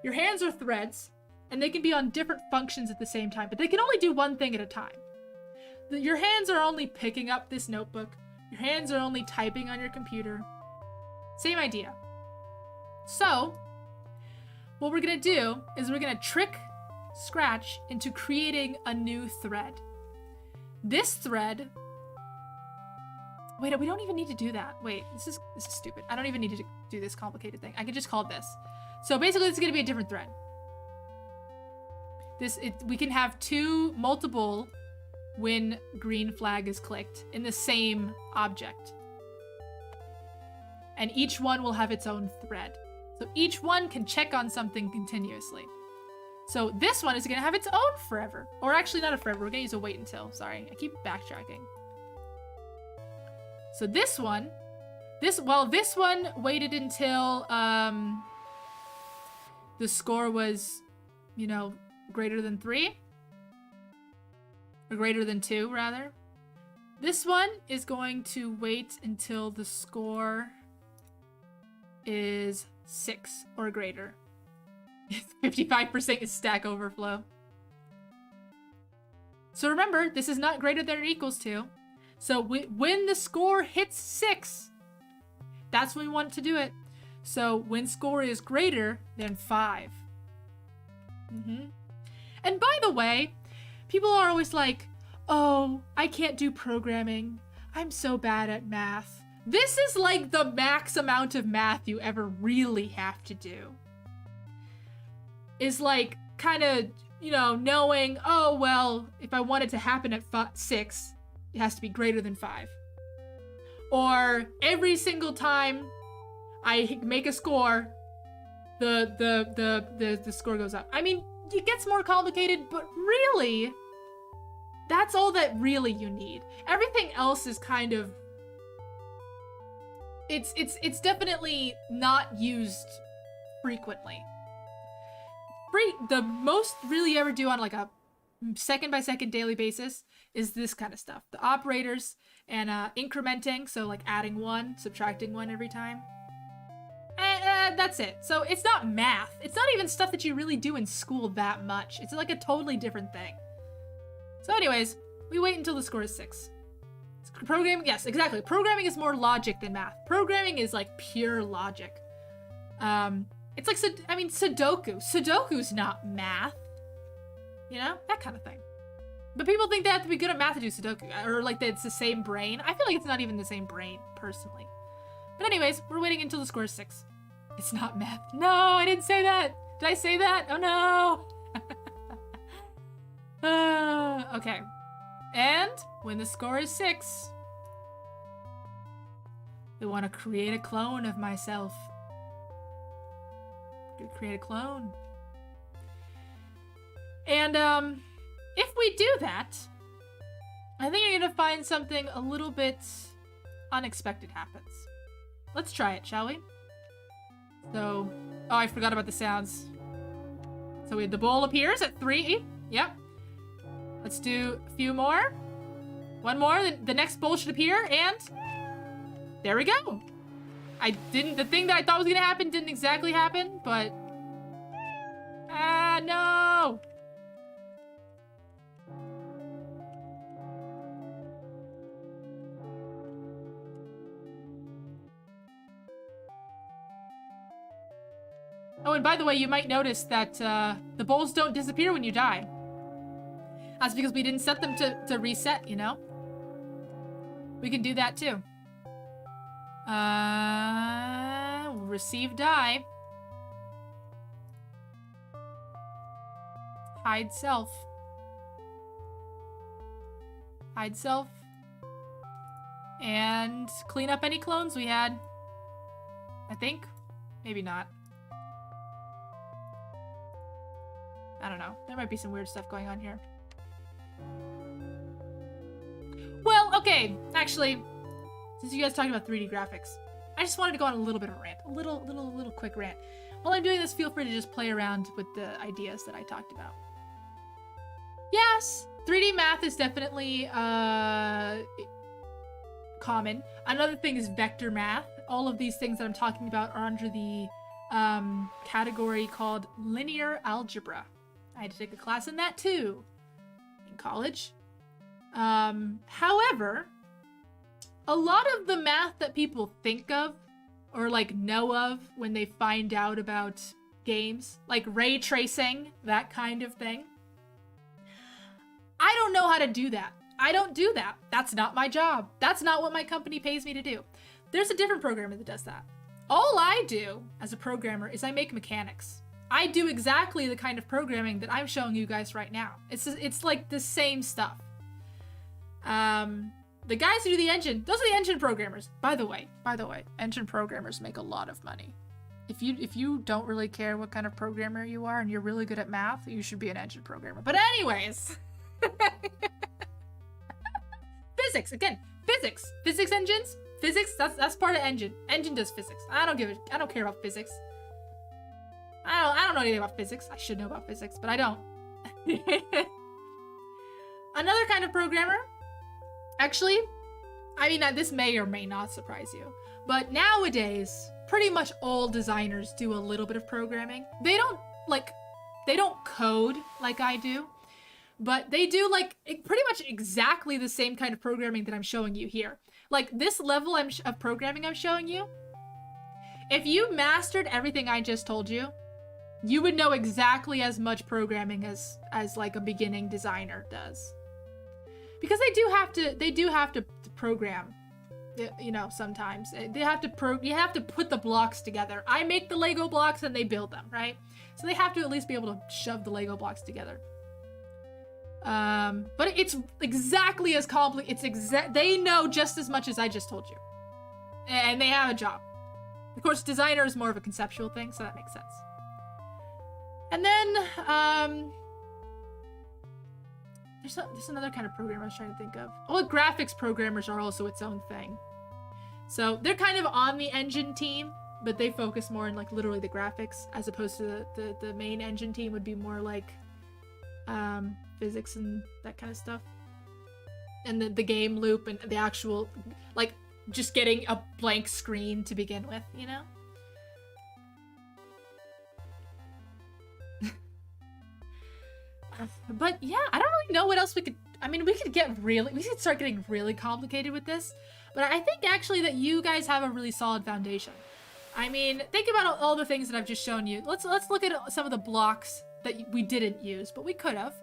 Your hands are threads, and they can be on different functions at the same time, but they can only do one thing at a time. Your hands are only picking up this notebook. Your hands are only typing on your computer. Same idea. So, what we're gonna do is we're gonna trick Scratch into creating a new thread. This thread... Wait, we don't even need to do that. Wait, this is stupid. I don't even need to do this complicated thing. I can just call it this. So basically, it's gonna be a different thread. We can have multiple when green flag is clicked in the same object. And each one will have its own thread. So each one can check on something continuously. So this one is gonna have its own forever. Or actually not a forever, we're gonna use a wait until. Sorry, I keep backtracking. So this one waited until the score was, you know, greater than 3. Or greater than 2, rather. This one is going to wait until the score is 6 or greater. 55% is Stack Overflow. So remember, this is not greater than or equals to. So when the score hits 6, that's when we want to do it. So when score is greater than 5. And by the way, people are always like, oh, I can't do programming. I'm so bad at math. This is like the max amount of math you ever really have to do. Is like kind of, you know, knowing, oh, well, if I want it to happen at 6, it has to be greater than 5. Or every single time I make a score, the score goes up. I mean, it gets more complicated, but really, that's all that really you need. Everything else is kind of... It's definitely not used frequently. The most really you ever do on like a second-by-second daily basis is this kind of stuff. The operators and incrementing, so like adding 1, subtracting 1 every time. That's it. So it's not math. It's not even stuff that you really do in school that much. It's like a totally different thing. So anyways, we wait until the score is 6. Programming, yes, exactly. Programming is more logic than math. Programming is like pure logic. It's like, Sudoku. Sudoku's not math. You know? That kind of thing. But people think they have to be good at math to do Sudoku. Or like that it's the same brain. I feel like it's not even the same brain, personally. But anyways, we're waiting until the score is 6. It's not math. No, I didn't say that. Did I say that? Oh no. Okay. And when the score is 6, we want to create a clone of myself. Create a clone. And if we do that, I think you're gonna find something a little bit unexpected happens. Let's try it, shall we? So, oh, I forgot about the sounds. So the bowl appears at 3. Yep. Let's do a few more. One more. The next bowl should appear, and there we go. The thing that I thought was gonna happen didn't exactly happen, but... Ah, no! Oh, and by the way, you might notice that the bowls don't disappear when you die. That's because we didn't set them to reset, you know? We can do that too. Receive die. Hide self. Hide self. and clean up any clones we had. I think. Maybe not. I don't know. There might be some weird stuff going on here. Well, okay. Actually, since you guys talking about 3D graphics, I just wanted to go on a little bit of a rant. A little quick rant. While I'm doing this, feel free to just play around with the ideas that I talked about. Yes, 3D math is definitely common. Another thing is vector math. All of these things that I'm talking about are under the category called linear algebra. I had to take a class in that too in college. However, a lot of the math that people think of or like know of when they find out about games, like ray tracing, that kind of thing, I don't know how to do that. I don't do that. That's not my job. That's not what my company pays me to do. There's a different programmer that does that. All I do as a programmer is I make mechanics. I do exactly the kind of programming that I'm showing you guys right now. It's like the same stuff. The guys who do the engine, those are the engine programmers. By the way, engine programmers make a lot of money. If you don't really care what kind of programmer you are and you're really good at math, you should be an engine programmer. But anyways, physics again, physics engines, physics. That's part of engine. Engine does physics. I don't care about physics. I don't know anything about physics. I should know about physics, but I don't. Another kind of programmer. Actually, I mean, this may or may not surprise you, but nowadays, pretty much all designers do a little bit of programming. They don't code like I do, but they do like pretty much exactly the same kind of programming that I'm showing you here. Like this level of programming I'm showing you, if you mastered everything I just told you, you would know exactly as much programming as like a beginning designer does. Because they do have to program, you know, sometimes. You have to put the blocks together. I make the Lego blocks and they build them, right? So they have to at least be able to shove the Lego blocks together. But it's exactly as complicated. They know just as much as I just told you. And they have a job. Of course, designer is more of a conceptual thing, so that makes sense. And then, there's another kind of programmer I was trying to think of. Well, graphics programmers are also its own thing. So they're kind of on the engine team, but they focus more on like literally the graphics, as opposed to the main engine team would be more like physics and that kind of stuff. And the game loop and the actual, like, just getting a blank screen to begin with, you know? But yeah, I don't really know what else we could, I mean, we could start getting really complicated with this, but I think actually that you guys have a really solid foundation. I mean, think about all the things that I've just shown you. Let's look at some of the blocks that we didn't use, but we could have.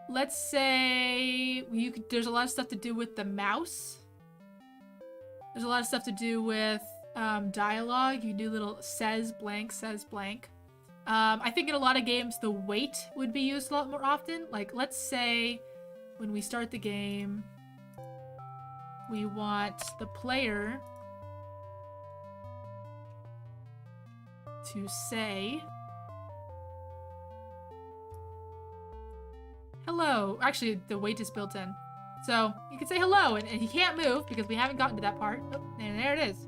Let's say there's a lot of stuff to do with the mouse. There's a lot of stuff to do with dialogue. You can do little says blank. I think in a lot of games, the wait would be used a lot more often. Like, let's say when we start the game, we want the player to say hello. Actually, the wait is built in. So you can say hello, and he can't move because we haven't gotten to that part. Oh, and there it is.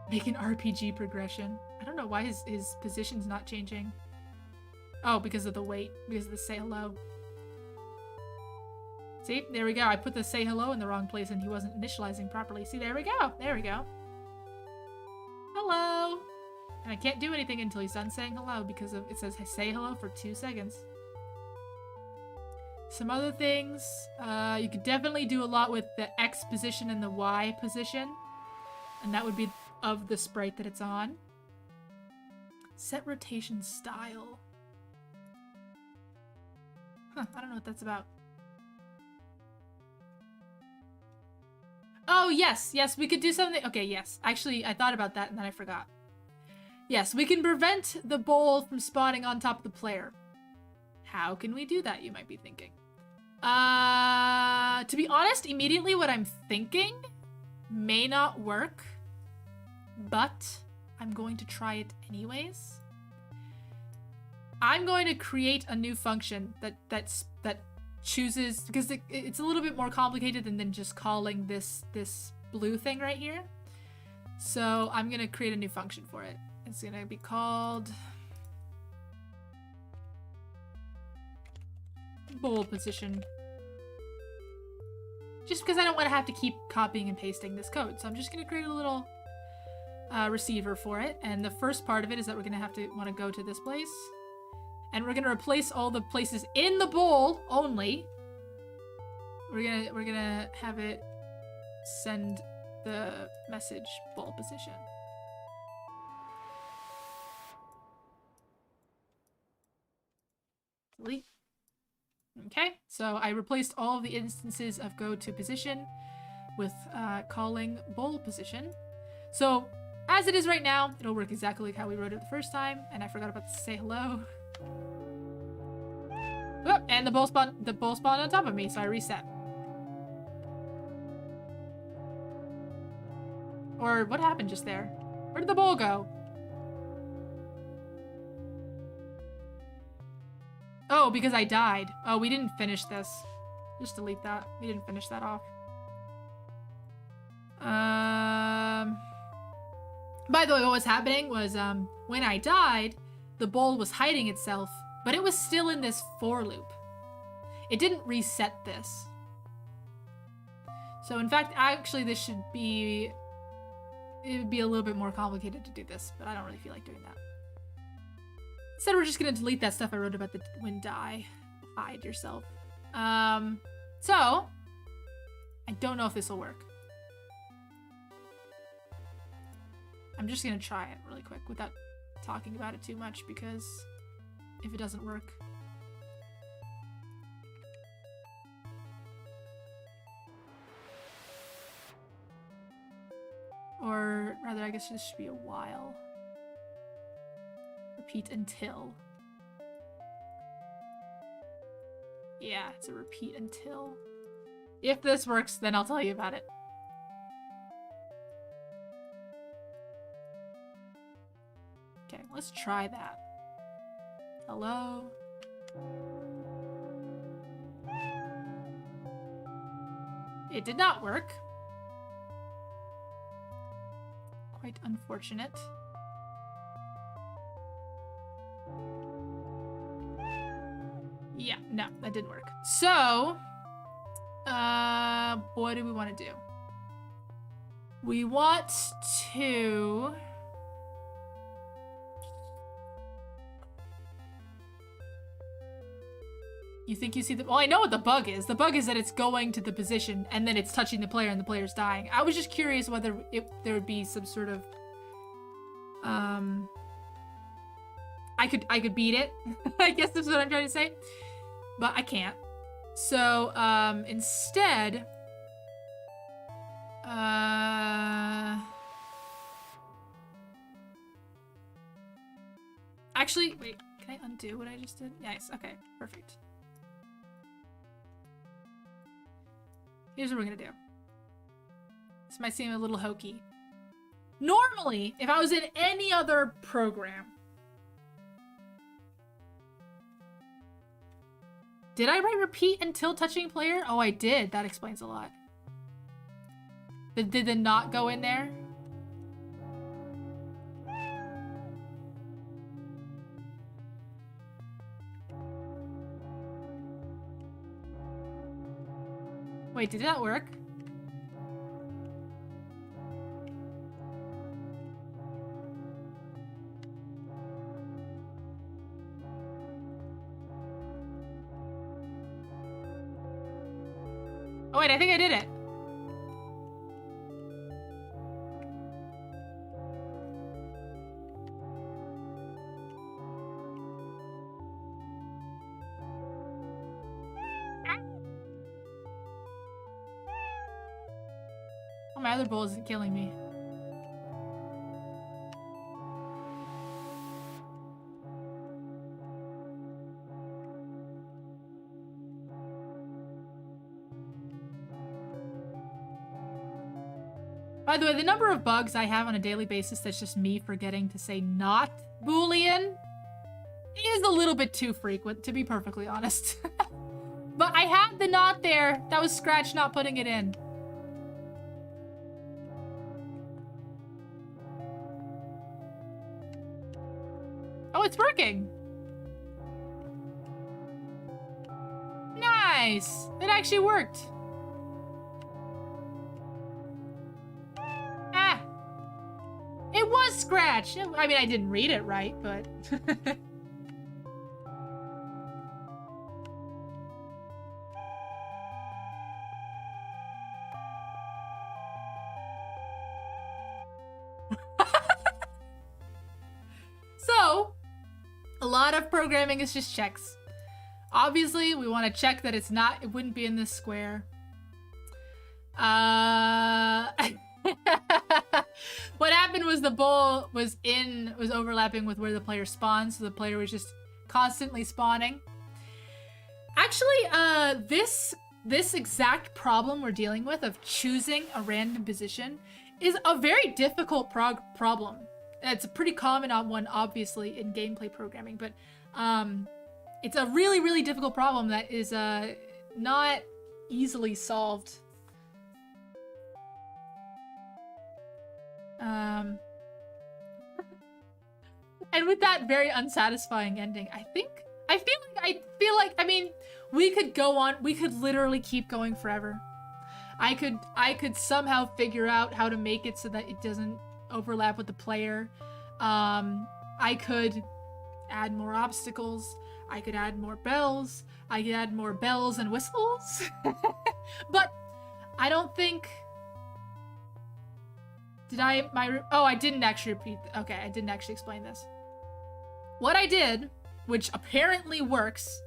Make an RPG progression. I don't know why his position's not changing. Oh, because of the wait. Because of the say hello. See? There we go. I put the say hello in the wrong place and he wasn't initializing properly. See, there we go. There we go. Hello. And I can't do anything until he's done saying hello because it says say hello for 2 seconds. Some other things. You could definitely do a lot with the X position and the Y position. And that would be of the sprite that it's on. Set rotation style. Huh, I don't know what that's about. Oh, yes, we could do something. Okay, yes. Actually, I thought about that and then I forgot. Yes, we can prevent the bowl from spawning on top of the player. How can we do that, you might be thinking? To be honest, immediately what I'm thinking may not work, but I'm going to try it anyways. I'm going to create a new function that chooses, because it's a little bit more complicated than just calling this blue thing right here. So I'm gonna create a new function for it. It's gonna be called bowl position. Just because I don't want to have to keep copying and pasting this code. So I'm just going to create a little receiver for it. And the first part of it is that we're going to want to go to this place. And we're going to replace all the places in the bowl only. We're gonna have it send the message bowl position. Delete. Okay, so I replaced all of the instances of go to position with calling bowl position. So as it is right now, it'll work exactly like how we wrote it the first time, and I forgot about to say hello. Oh, and the bowl spawned on top of me, so I reset. Or what happened just there? Where did the bowl go? Oh, because I died. Oh, we didn't finish this. Just delete that. We didn't finish that off. By the way, what was happening was, when I died, the bowl was hiding itself, but it was still in this for loop. It didn't reset this. So in fact, actually this should be... It would be a little bit more complicated to do this, but I don't really feel like doing that. Instead, we're just gonna delete that stuff I wrote about the when die. Hide yourself. So, I don't know if this will work. I'm just gonna try it really quick without talking about it too much, because if it doesn't work... Or rather, I guess this should be a while. Repeat until. Yeah, it's a repeat until. If this works, then I'll tell you about it. Okay, let's try that. Hello? It did not work. Quite unfortunate. Yeah, no, that didn't work. So, what do we want to do? We want to... You think you see the... Well, I know what the bug is. The bug is that it's going to the position and then it's touching the player and the player's dying. I was just curious whether there would be some sort of... I could beat it. I guess that's what I'm trying to say. But I can't. So, instead... Actually, wait. Can I undo what I just did? Nice. Okay, perfect. Here's what we're gonna do. This might seem a little hokey. Normally, if I was in any other program... Did I write repeat until touching player? Oh, I did. That explains a lot. Did the not go in there? Wait, did that work? Oh wait, I think I did it. Oh, my other bowl isn't killing me. By the way, the number of bugs I have on a daily basis that's just me forgetting to say not boolean is a little bit too frequent, to be perfectly honest. But I had the not there. That was Scratch not putting it in. Oh, it's working. Nice. It actually worked. Ah. It was Scratch. I mean, I didn't read it right, but... So, a lot of programming is just checks. Obviously, we want to check that it wouldn't be in this square. What happened was the bowl was overlapping with where the player spawned, so the player was just constantly spawning. Actually, this exact problem we're dealing with of choosing a random position is a very difficult problem. It's a pretty common one, obviously, in gameplay programming, but it's a really, really difficult problem that is not easily solved. And with that very unsatisfying ending, I feel like, I mean, we could go on, we could literally keep going forever. I could somehow figure out how to make it so that it doesn't overlap with the player. I could add more obstacles. I could add more bells. I could add more bells and whistles. But I don't think... I didn't actually repeat... Okay, I didn't actually explain this. What I did, which apparently works,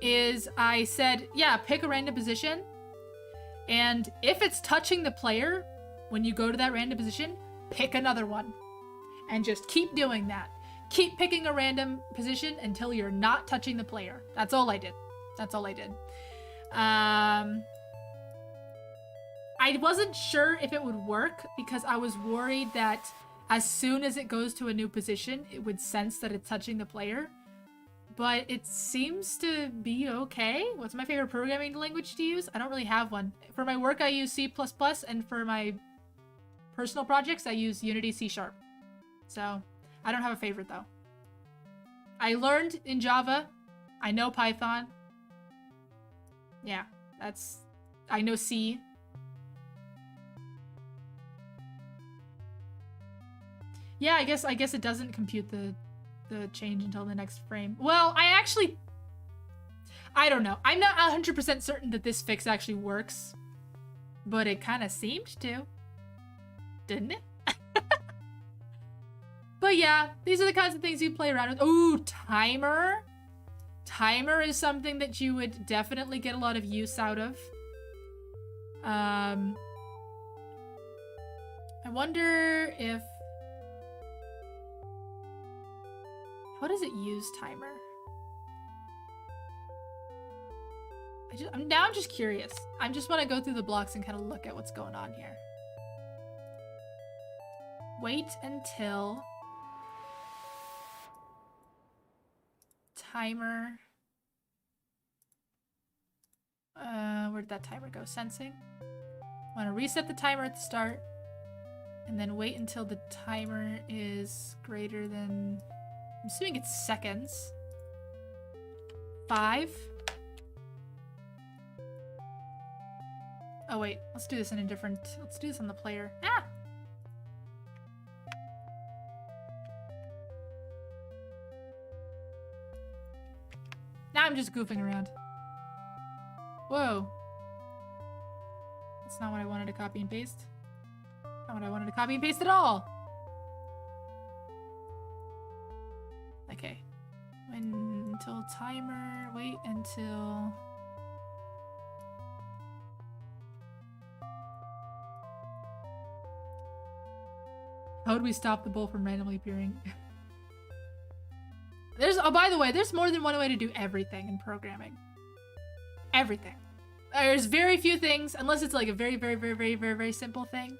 is I said, yeah, pick a random position. And if it's touching the player, when you go to that random position, pick another one. And just keep doing that. Keep picking a random position until you're not touching the player. That's all I did. That's all I did. I wasn't sure if it would work because I was worried that as soon as it goes to a new position, it would sense that it's touching the player. But it seems to be okay. What's my favorite programming language to use? I don't really have one. For my work, I use C++, and for my personal projects, I use Unity C#. So, I don't have a favorite, though. I learned in Java. I know Python. Yeah, I know C. Yeah, I guess it doesn't compute the change until the next frame. Well, I don't know. I'm not 100% certain that this fix actually works, but it kind of seemed to, didn't it? But yeah, these are the kinds of things you play around with. Ooh, timer. Timer is something that you would definitely get a lot of use out of. I wonder if... How does it use timer? I'm just curious. I just want to go through the blocks and kind of look at what's going on here. Wait until... Timer. Where did that timer go? Sensing. I want to reset the timer at the start. And then wait until the timer is greater than... I'm assuming it's seconds. 5. Oh wait, let's do this in a different... Let's do this on the player. Ah! Now I'm just goofing around. Whoa. That's not what I wanted to copy and paste. Not what I wanted to copy and paste at all. Okay. Until timer. Wait until... How would we stop the bull from randomly appearing? Oh, by the way, there's more than one way to do everything in programming. Everything. There's very few things, unless it's like a very, very, very, very, very, very simple thing.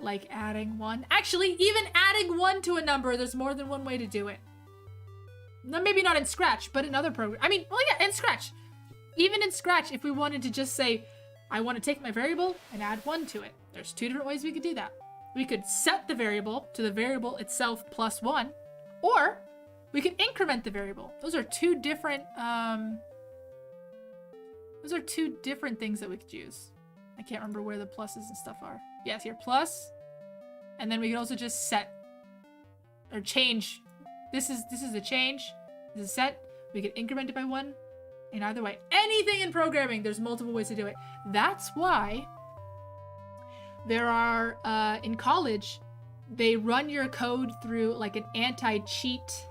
like adding 1. Actually, even adding 1 to a number, there's more than one way to do it. No, maybe not in Scratch, but in other programs. I mean, well, yeah, in Scratch. Even in Scratch, if we wanted to just say, I want to take my variable and add 1 to it. There's 2 different ways we could do that. We could set the variable to the variable itself plus 1, or we could increment the variable. Those are 2 different, things that we could use. I can't remember where the pluses and stuff are. Yes, here, plus. And then we could also just set or change. This is a change. This is set. We could increment it by 1. In either way, anything in programming, there's multiple ways to do it. That's why there are, in college, they run your code through like an anti-cheat,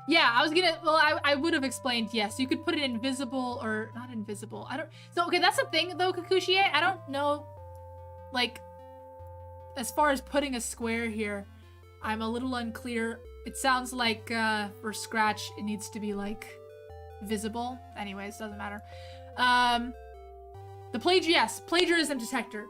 yeah, I would have explained, yes, you could put it invisible or not invisible. So, okay, that's the thing though, Kakushie. I don't know, like, as far as putting a square here, I'm a little unclear. It sounds like, for Scratch, it needs to be, like, visible. Anyways, doesn't matter. Plagiarism detector.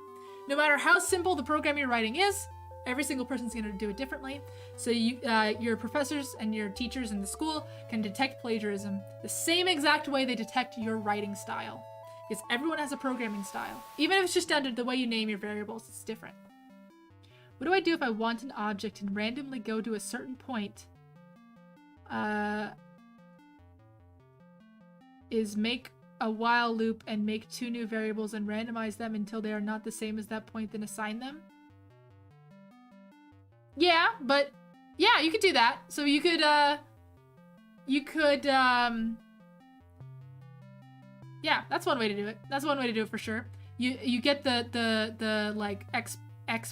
No matter how simple the program you're writing is, every single person's going to do it differently. So your professors and your teachers in the school can detect plagiarism the same exact way they detect your writing style. Because everyone has a programming style. Even if it's just down to the way you name your variables, it's different. What do I do if I want an object and randomly go to a certain point? Is make a while loop and make 2 new variables and randomize them until they are not the same as that point, then assign them? Yeah, but yeah, you could do that. So you could yeah, that's one way to do it. That's one way to do it for sure. You get the like X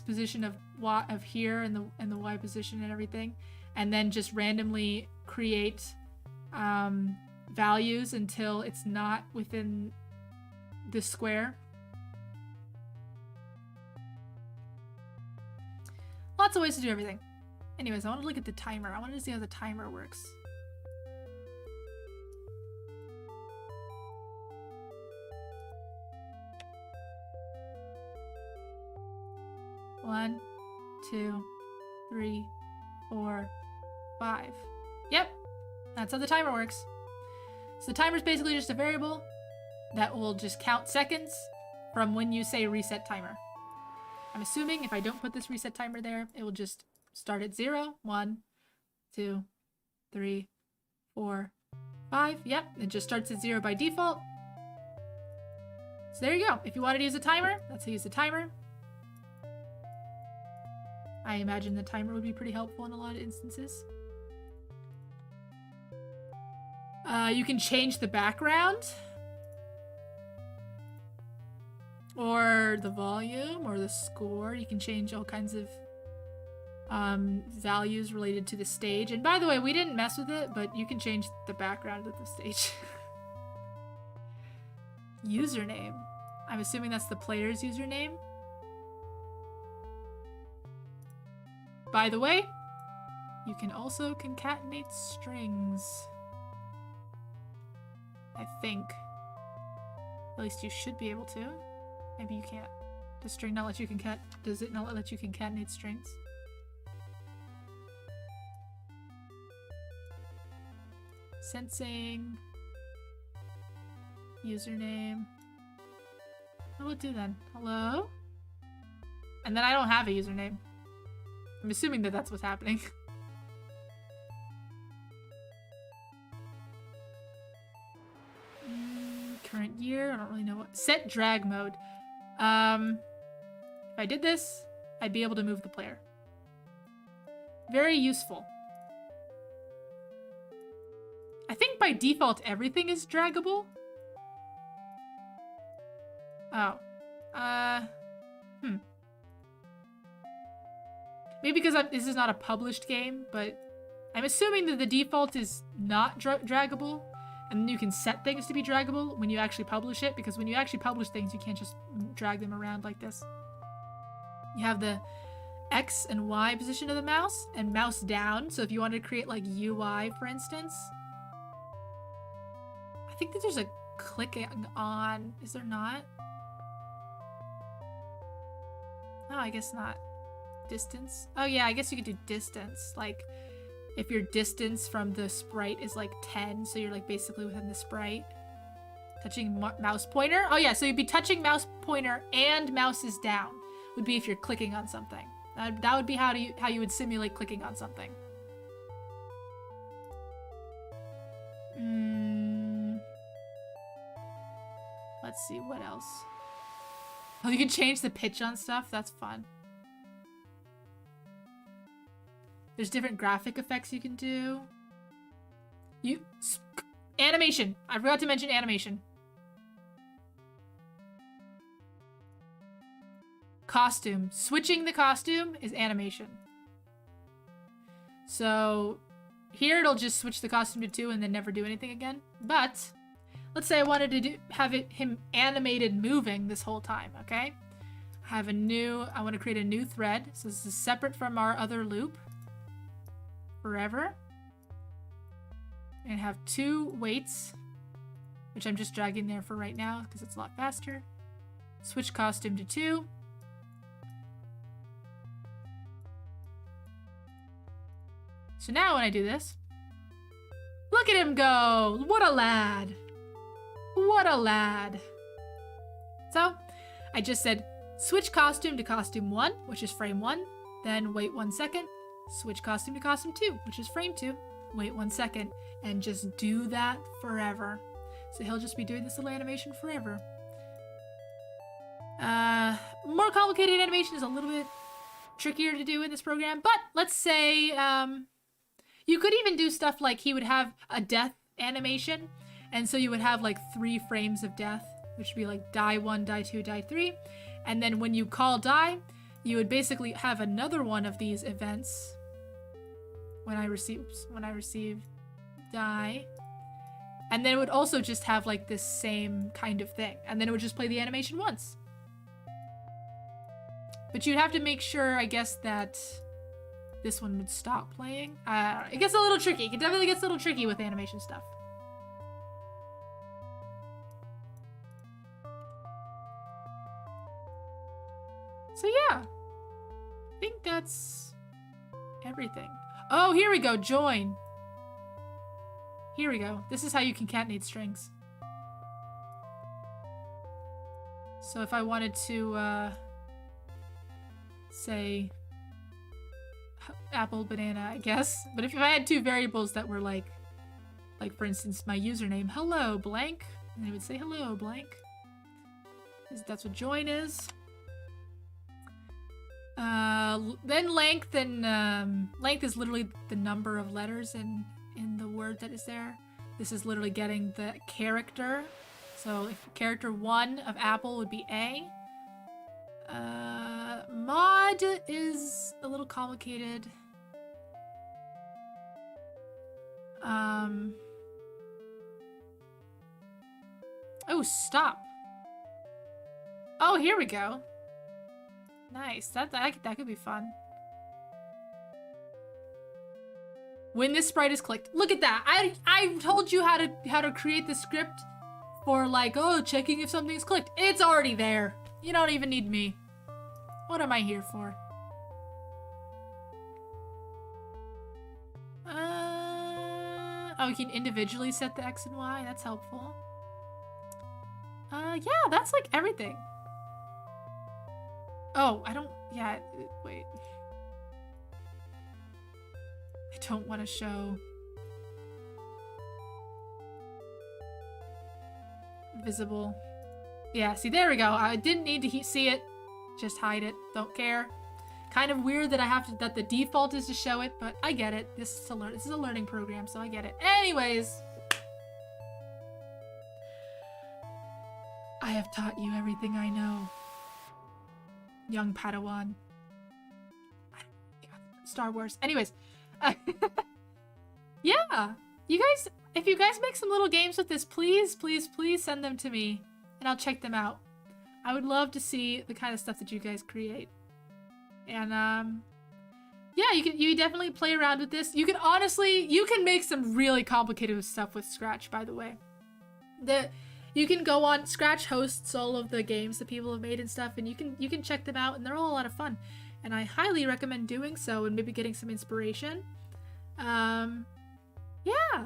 position of Y of here and the Y position and everything, and then just randomly create values until it's not within the square. Lots of ways to do everything. Anyways, I want to look at the timer. I wanted to see how the timer works. One, 2, 3, 4, 5. Yep, that's how the timer works. So the timer is basically just a variable that will just count seconds from when you say reset timer. I'm assuming if I don't put this reset timer there, it will just start at 0, 1, 2, 3, 4, 5. Yep, it just starts at 0 by default. So there you go. If you wanted to use a timer, that's how you use the timer. I imagine the timer would be pretty helpful in a lot of instances. You can change the background, or the volume, or the score. You can change all kinds of values related to the stage. And by the way, we didn't mess with it, but you can change the background of the stage. Username. I'm assuming that's the player's username. By the way, you can also concatenate strings. I think. At least you should be able to. Maybe you can't. Does string not let you does it not let you concatenate strings? Sensing. Username. What will it do then? Hello? And then I don't have a username. I'm assuming that that's what's happening. Current year, I don't really know what. Set drag mode. If I did this, I'd be able to move the player. Very useful. I think by default everything is draggable. Oh. Maybe because this is not a published game, but I'm assuming that the default is not draggable, and then you can set things to be draggable when you actually publish it, because when you actually publish things, you can't just drag them around like this. You have the X and Y position of the mouse, and mouse down, so if you wanted to create like UI, for instance. I think that there's a clicking on. Is there not? Oh, I guess not. Distance? Oh yeah, I guess you could do distance. Like, if your distance from the sprite is like 10, so you're like basically within the sprite. Touching mouse pointer? Oh yeah, so you'd be touching mouse pointer and mouse is down. Would be if you're clicking on something. That would be how you would simulate clicking on something. Let's see, what else? Oh, you can change the pitch on stuff? That's fun. There's different graphic effects you can do. Animation! I forgot to mention animation. Costume. Switching the costume is animation. So here it'll just switch the costume to 2 and then never do anything again. But let's say I wanted to have him animated moving this whole time, okay? I want to create a new thread. So this is separate from our other loop. Forever. And have 2 weights, which I'm just dragging there for right now because it's a lot faster. Switch costume to 2. So now when I do this, look at him go! What a lad! What a lad! So, I just said switch costume to costume 1, which is frame 1, then wait 1 second, switch costume to costume 2, which is frame 2, wait 1 second, and just do that forever. So he'll just be doing this little animation forever. More complicated animation is a little bit trickier to do in this program, but let's say, you could even do stuff like he would have a death animation, and so you would have like 3 frames of death, which would be like die 1, die 2, die 3, and then when you call die, you would basically have another one of these events when I receive die, and then it would also just have like this same kind of thing, and then it would just play the animation once. But you'd have to make sure, I guess, that this one would stop playing. It gets a little tricky. It definitely gets a little tricky with animation stuff. So yeah, I think that's everything. Oh, here we go, join. Here we go. This is how you concatenate strings. So if I wanted to, say apple, banana, I guess. But if I had 2 variables that were like for instance, my username, hello blank, and it would say hello blank. That's what join is. Then length, and length is literally the number of letters in the word that is there. This is literally getting the character. So if character 1 of apple would be A. Mod is a little complicated. Oh, stop. Oh, here we go. Nice. That could be fun. When this sprite is clicked. Look at that. I told you how to create the script for like, oh, checking if something's clicked. It's already there. You don't even need me. What am I here for? Oh, you can individually set the X and Y. That's helpful. Yeah, that's like everything. Oh, yeah, wait. I don't want to show visible. Yeah, see, there we go. I didn't need to see it. Just hide it. Don't care. Kind of weird that that the default is to show it, but I get it. This is a learning program, so I get it. Anyways, I have taught you everything I know, young Padawan. Star Wars. Anyways, yeah, you guys, if you guys make some little games with this, please, please, please send them to me, and I'll check them out. I would love to see the kind of stuff that you guys create. And yeah, you definitely play around with this. You can make some really complicated stuff with Scratch, by the way. You can go on, Scratch hosts all of the games that people have made and stuff, and you can check them out, and they're all a lot of fun. And I highly recommend doing so and maybe getting some inspiration. Yeah.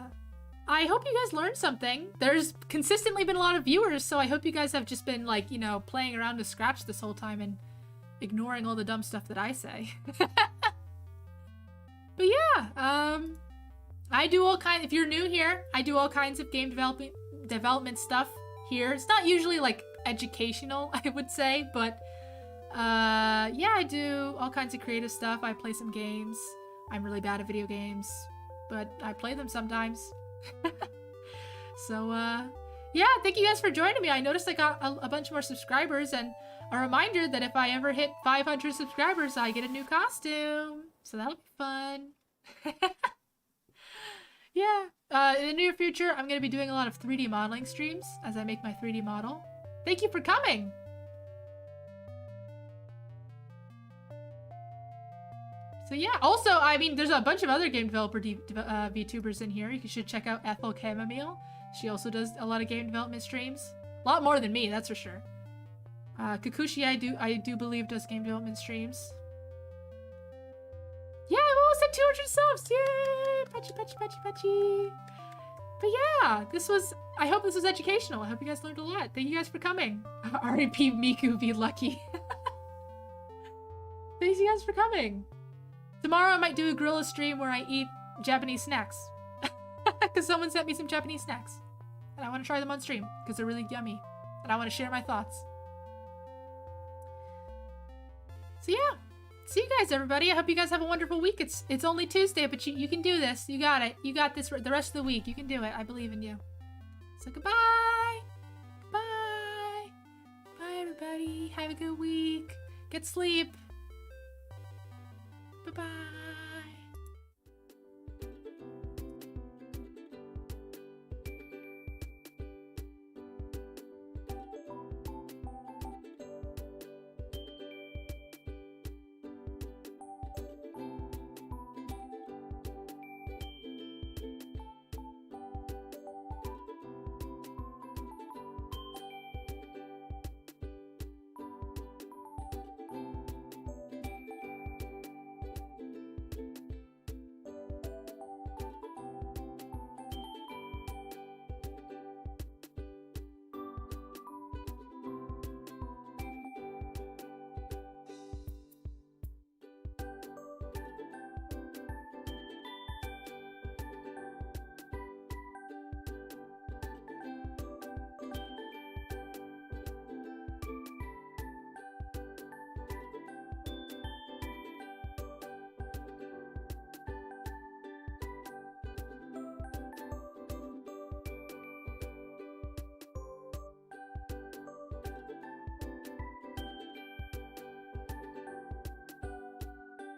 I hope you guys learned something. There's consistently been a lot of viewers, so I hope you guys have just been, like, you know, playing around with Scratch this whole time and ignoring all the dumb stuff that I say. But yeah, I do all kinds, if you're new here, I do all kinds of game development stuff here. It's not usually, like, educational, I would say, but, yeah, I do all kinds of creative stuff. I play some games. I'm really bad at video games, but I play them sometimes. So, yeah, thank you guys for joining me. I noticed I got a bunch more subscribers, and a reminder that if I ever hit 500 subscribers, I get a new costume. So that'll be fun. Yeah, in the near future, I'm going to be doing a lot of 3D modeling streams as I make my 3D model. Thank you for coming! So yeah, also, I mean, there's a bunch of other game developer VTubers in here. You should check out Ethel Chamomile. She also does a lot of game development streams. A lot more than me, that's for sure. Kikuchi, I do believe, does game development streams. Yeah, I'm almost at 200 subs! Yay! Patchy, patchy, patchy, patchy. But yeah, I hope this was educational. I hope you guys learned a lot. Thank you guys for coming. R.I.P. Miku, be lucky. Thanks you guys for coming. Tomorrow I might do a gorilla stream where I eat Japanese snacks. Because someone sent me some Japanese snacks. And I want to try them on stream, because they're really yummy. And I want to share my thoughts. So yeah. See you guys, everybody. I hope you guys have a wonderful week. It's only Tuesday, but you can do this. You got it. You got this the rest of the week. You can do it. I believe in you. So goodbye. Bye. Bye, everybody. Have a good week. Get sleep. Bye-bye.